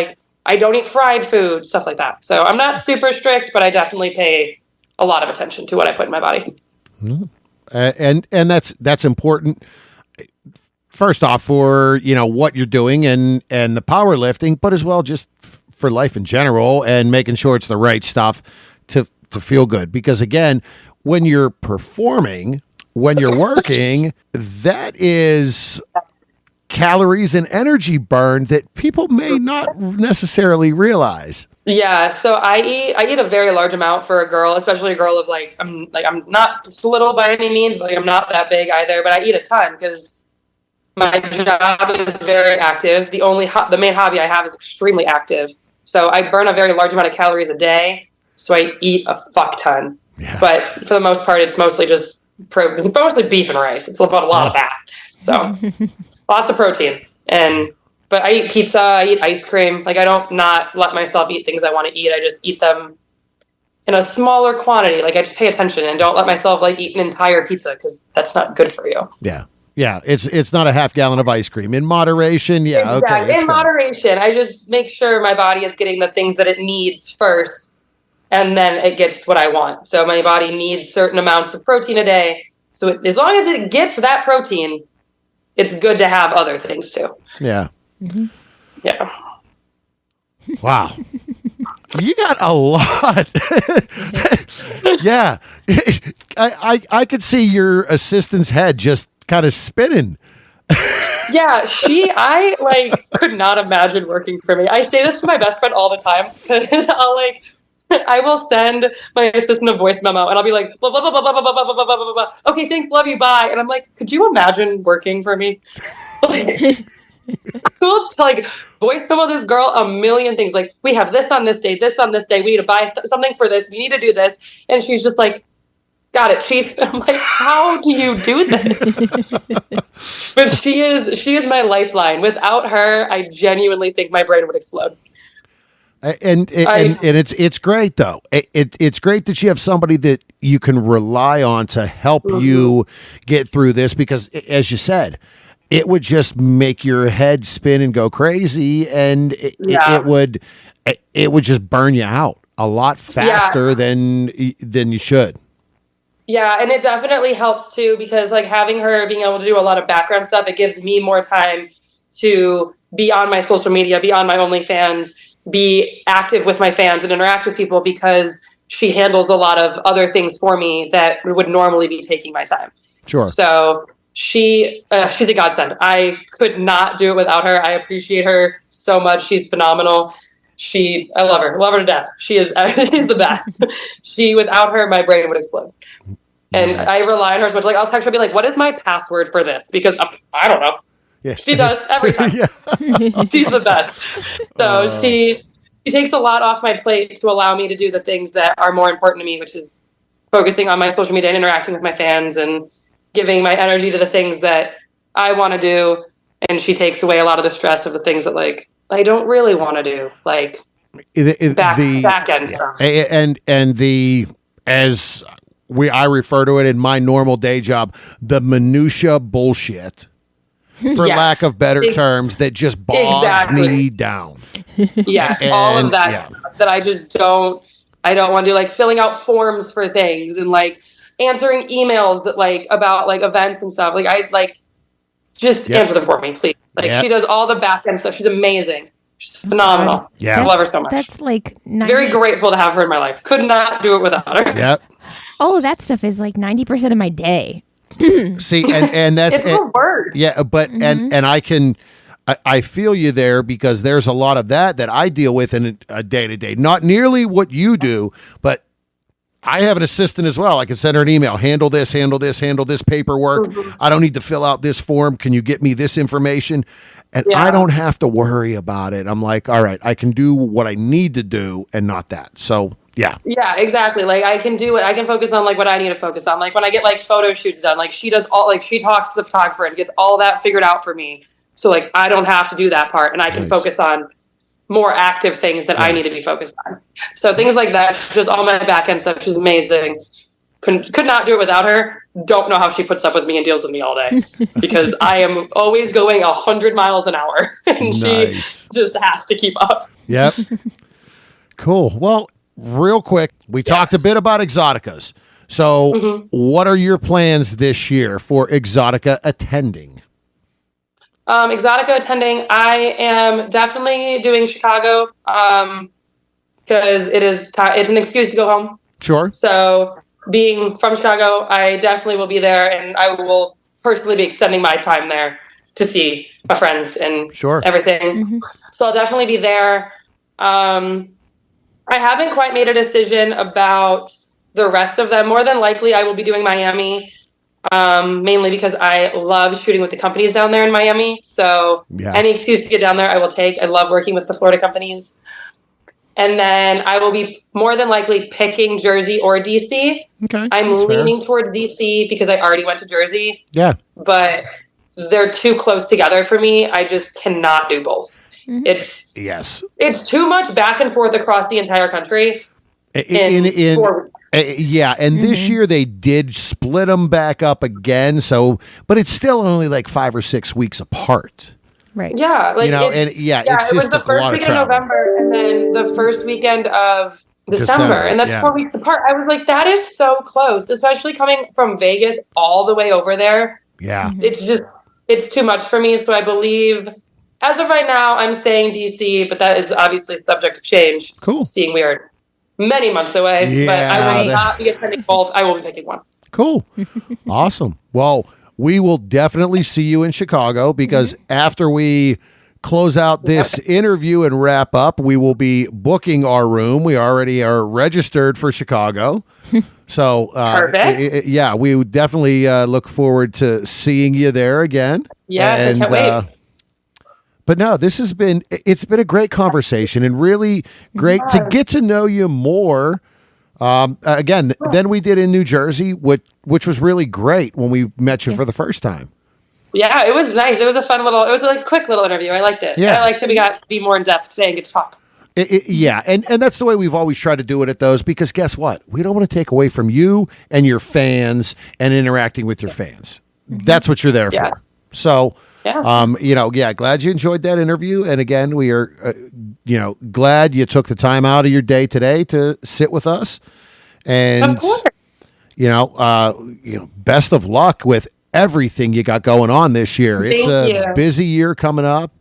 I don't eat fried food, stuff like that. So I'm not super strict, but I definitely pay a lot of attention to what I put in my body.
And that's important. First off, for what you're doing and the powerlifting, but as well just for life in general and making sure it's the right stuff to feel good. Because again, when you're performing, when you're working, that is calories and energy burn that people may not necessarily realize.
Yeah, so I eat a very large amount for a girl, especially a girl of I'm not little by any means, but I'm not that big either. But I eat a ton because my job is very active. The main hobby I have is extremely active. So I burn a very large amount of calories a day. So I eat a fuck ton. Yeah. But for the most part, it's mostly just mostly beef and rice. It's about a lot of that. So lots of protein. But I eat pizza. I eat ice cream. I don't not let myself eat things I want to eat. I just eat them in a smaller quantity. I just pay attention and don't let myself eat an entire pizza because that's not good for you.
Yeah. Yeah, it's not a half gallon of ice cream. In moderation, yeah,
exactly. Okay. In moderation, I just make sure my body is getting the things that it needs first, and then it gets what I want. So my body needs certain amounts of protein a day. So as long as it gets that protein, it's good to have other things too.
Yeah.
Mm-hmm. Yeah.
Wow. You got a lot. Yeah. I could see your assistant's head just kind of spinning.
Yeah, I could not imagine working for me. I say this to my best friend all the time because I will send my assistant a voice memo and I'll be like, blah, blah, blah, blah, blah, blah, blah, blah, blah, blah, blah. Okay, thanks, love you, bye. And I'm like, could you imagine working for me? Cool to voice memo this girl a million things. We have this on this day, we need to buy something for this, we need to do this. And she's just got it, chief. I'm like, how do you do this? But she is my lifeline. Without her, I genuinely think my brain would explode.
And it's great though. It's great that you have somebody that you can rely on to help you get through this, because as you said, it would just make your head spin and go crazy, and it would just burn you out a lot faster than you should.
Yeah, and it definitely helps too, because having her being able to do a lot of background stuff, it gives me more time to be on my social media, be on my OnlyFans, be active with my fans and interact with people, because she handles a lot of other things for me that would normally be taking my time.
Sure.
So she's a godsend. I could not do it without her. I appreciate her so much. She's phenomenal. I love her to death. She's the best. Without her, my brain would explode. And I rely on her so much. I'll text her and be like, what is my password for this? Because I don't know. Yeah. She does every time. She's the best. So she takes a lot off my plate to allow me to do the things that are more important to me, which is focusing on my social media and interacting with my fans and giving my energy to the things that I want to do. And she takes away a lot of the stress of the things that I don't really want to do, back end stuff.
And I refer to it in my normal day job, the minutia bullshit, for lack of better terms, that just bogs me down.
Yes, all of that stuff that I just don't want to do, filling out forms for things and answering emails that about events and stuff. Just answer them for me, please. She does all the back end stuff. She's amazing. She's phenomenal.
Yeah.
I love her so much.
That's like
very grateful to have her in my life. Could not do it without her.
Yep.
All of that stuff is like 90% of my day.
See, and that's
it's a word.
Yeah, but and I feel you there, because there's a lot of that I deal with in a day-to-day. Not nearly what you do, but I have an assistant as well. I can send her an email. Handle this paperwork. I don't need to fill out this form. Can you get me this information? And I don't have to worry about it. I'm like, all right, I can do what I need to do and not that. So, yeah.
Yeah, exactly. Like I can do it. I can focus on like what I need to focus on. Like when I get like photo shoots done, like she does all, like she talks to the photographer and gets all that figured out for me. So like I don't have to do that part, and I can focus on more active things that I need to be focused on. So things like that, just all my back end stuff. She's amazing. Could not do it without her. Don't know how she puts up with me and deals with me all day, because I am always going 100 miles an hour, and she just has to keep up.
Yep. Cool. Well, real quick, we talked a bit about Exxxoticas. So what are your plans this year for Exxxotica attending?
Exxxotica attending, I am definitely doing Chicago, because it's an excuse to go home.
Sure.
So being from Chicago, I definitely will be there, and I will personally be extending my time there to see my friends and everything. So I'll definitely be there. I haven't quite made a decision about the rest of them. More than likely, I will be doing Miami, mainly because I love shooting with the companies down there in Miami. So any excuse to get down there, I will take. I love working with the Florida companies. And then I will be more than likely picking Jersey or DC.
Okay,
I'm leaning towards DC because I already went to Jersey.
Yeah.
But they're too close together for me. I just cannot do both. It's too much back and forth across the entire country.
And this year they did split them back up again. So, but it's still only like 5 or 6 weeks apart.
Right.
Yeah. Like,
it's
it was the first weekend of November and then the first weekend of December. And that's 4 weeks apart. I was like, that is so close, especially coming from Vegas all the way over there.
Yeah.
It's too much for me. So I believe as of right now, I'm saying DC, but that is obviously subject to change.
Cool.
Seeing we are many months away, but I will not be attending both. I will be picking one.
Cool. Awesome. Well, we will definitely see you in Chicago, because after we close out this interview and wrap up, we will be booking our room. We already are registered for Chicago. So,
perfect.
We would definitely look forward to seeing you there again.
Yes, I can't wait.
But no, it's been a great conversation and really great to get to know you more. Again, than we did in New Jersey, which was really great when we met you for the first time.
Yeah, it was nice. It was it was like a quick little interview. I liked it.
Yeah.
I liked that we got to be more in depth today and get to talk.
And that's the way we've always tried to do it at those, because guess what? We don't want to take away from you and your fans and interacting with your fans. That's what you're there for. So, glad you enjoyed that interview. And again, we are, glad you took the time out of your day today to sit with us. And,
of course.
Best of luck with everything you got going on this year.
Thank
it's
you.
a busy year coming up.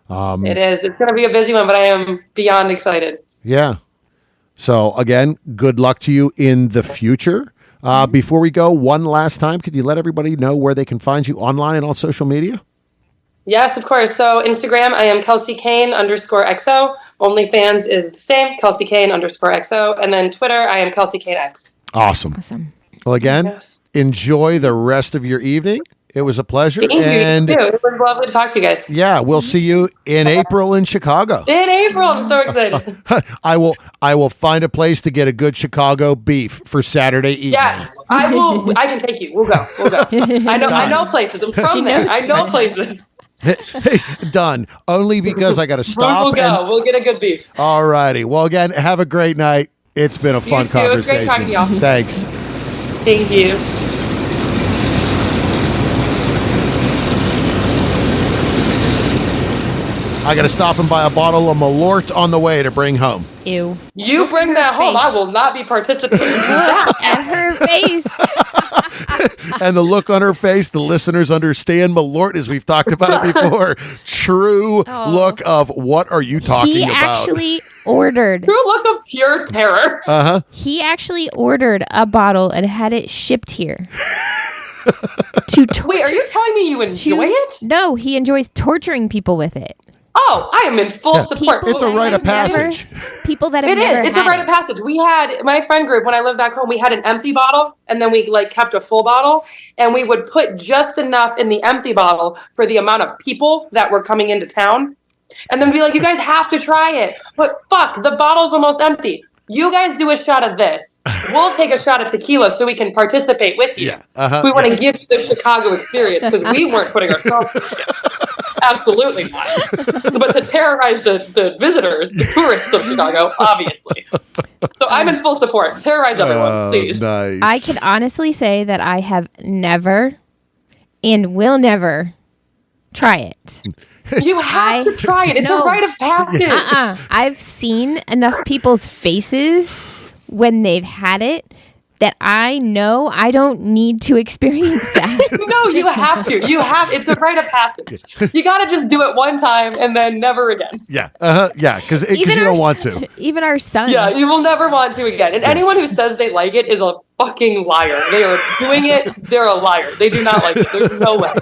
It is. It's going to be a busy one, but I am beyond excited.
Yeah. So again, good luck to you in the future. Before we go, one last time, could you let everybody know where they can find you online and on social media?
Yes, of course. So Instagram, I am Kelsey Kane _XO. OnlyFans is the same, Kelsey Kane _XO. And then Twitter, I am Kelsey Kane X.
Awesome. Well, again, enjoy the rest of your evening. It was a pleasure.
Thank you. It was lovely to talk to you guys.
Yeah, we'll see you in April in Chicago.
In April, I'm so excited.
I will find a place to get a good Chicago beef for Saturday evening.
Yes, I will. I can take you. We'll go. I know places. I'm from there. I know places.
Hey, done. Only because I got to stop.
We'll go. We'll get a good beef.
All righty. Well, again, have a great night. It's been a fun conversation.
It was great talking to y'all.
Thanks.
Thank you.
I got to stop and buy a bottle of Malort on the way to bring home.
Ew.
You bring that home. I will not be participating in that.
At her face.
And the look on her face, the listeners understand Malort, as we've talked about it before. True look of, what are you talking about?
He actually ordered.
True look of pure terror.
Uh-huh.
He actually ordered a bottle and had it shipped here.
Wait, are you telling me you enjoy it?
No, he enjoys torturing people with it.
Oh, I am in full support.
It's a rite of passage.
People that have
It
never
is. It's a rite of passage. We had, my friend group, when I lived back home, we had an empty bottle, and then we kept a full bottle, and we would put just enough in the empty bottle for the amount of people that were coming into town. And then be like, you guys have to try it. But fuck, the bottle's almost empty. You guys do a shot of this. We'll take a shot of tequila so we can participate with you.
Yeah. Uh-huh.
We want to give you the Chicago experience because we weren't putting ourselves in it. Absolutely not. But to terrorize the visitors, the tourists of Chicago, obviously. So I'm in full support. Terrorize everyone, please.
Nice.
I can honestly say that I have never and will never try it.
You have to try it. It's a rite of passage.
I've seen enough people's faces when they've had it that I know I don't need to experience that.
No, you have to. It's a rite of passage. You got to just do it one time and then never again.
Yeah. Yeah, because you don't want to.
Even our son.
Yeah, you will never want to again. And anyone who says they like it is a fucking liar. They are doing it. They're a liar. They do not like it. There's no way.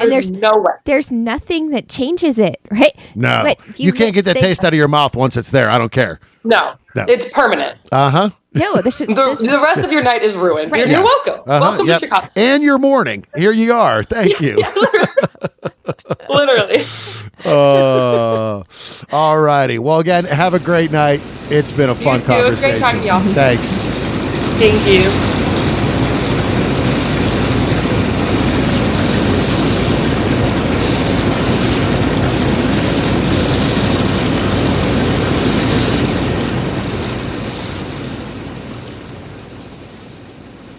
There's no way.
There's nothing that changes it, right?
No.
But
you can't get that taste out of your mouth once it's there. I don't care.
No. It's permanent.
Uh-huh.
No,
the rest of your night is ruined.
Right.
You're welcome. Welcome to Chicago.
And your morning. Here you are. Thank you.
Yeah, literally.
All righty. Well, again, have a great night. It's been a fun conversation.
It was great talking to y'all.
Thanks.
Thank you.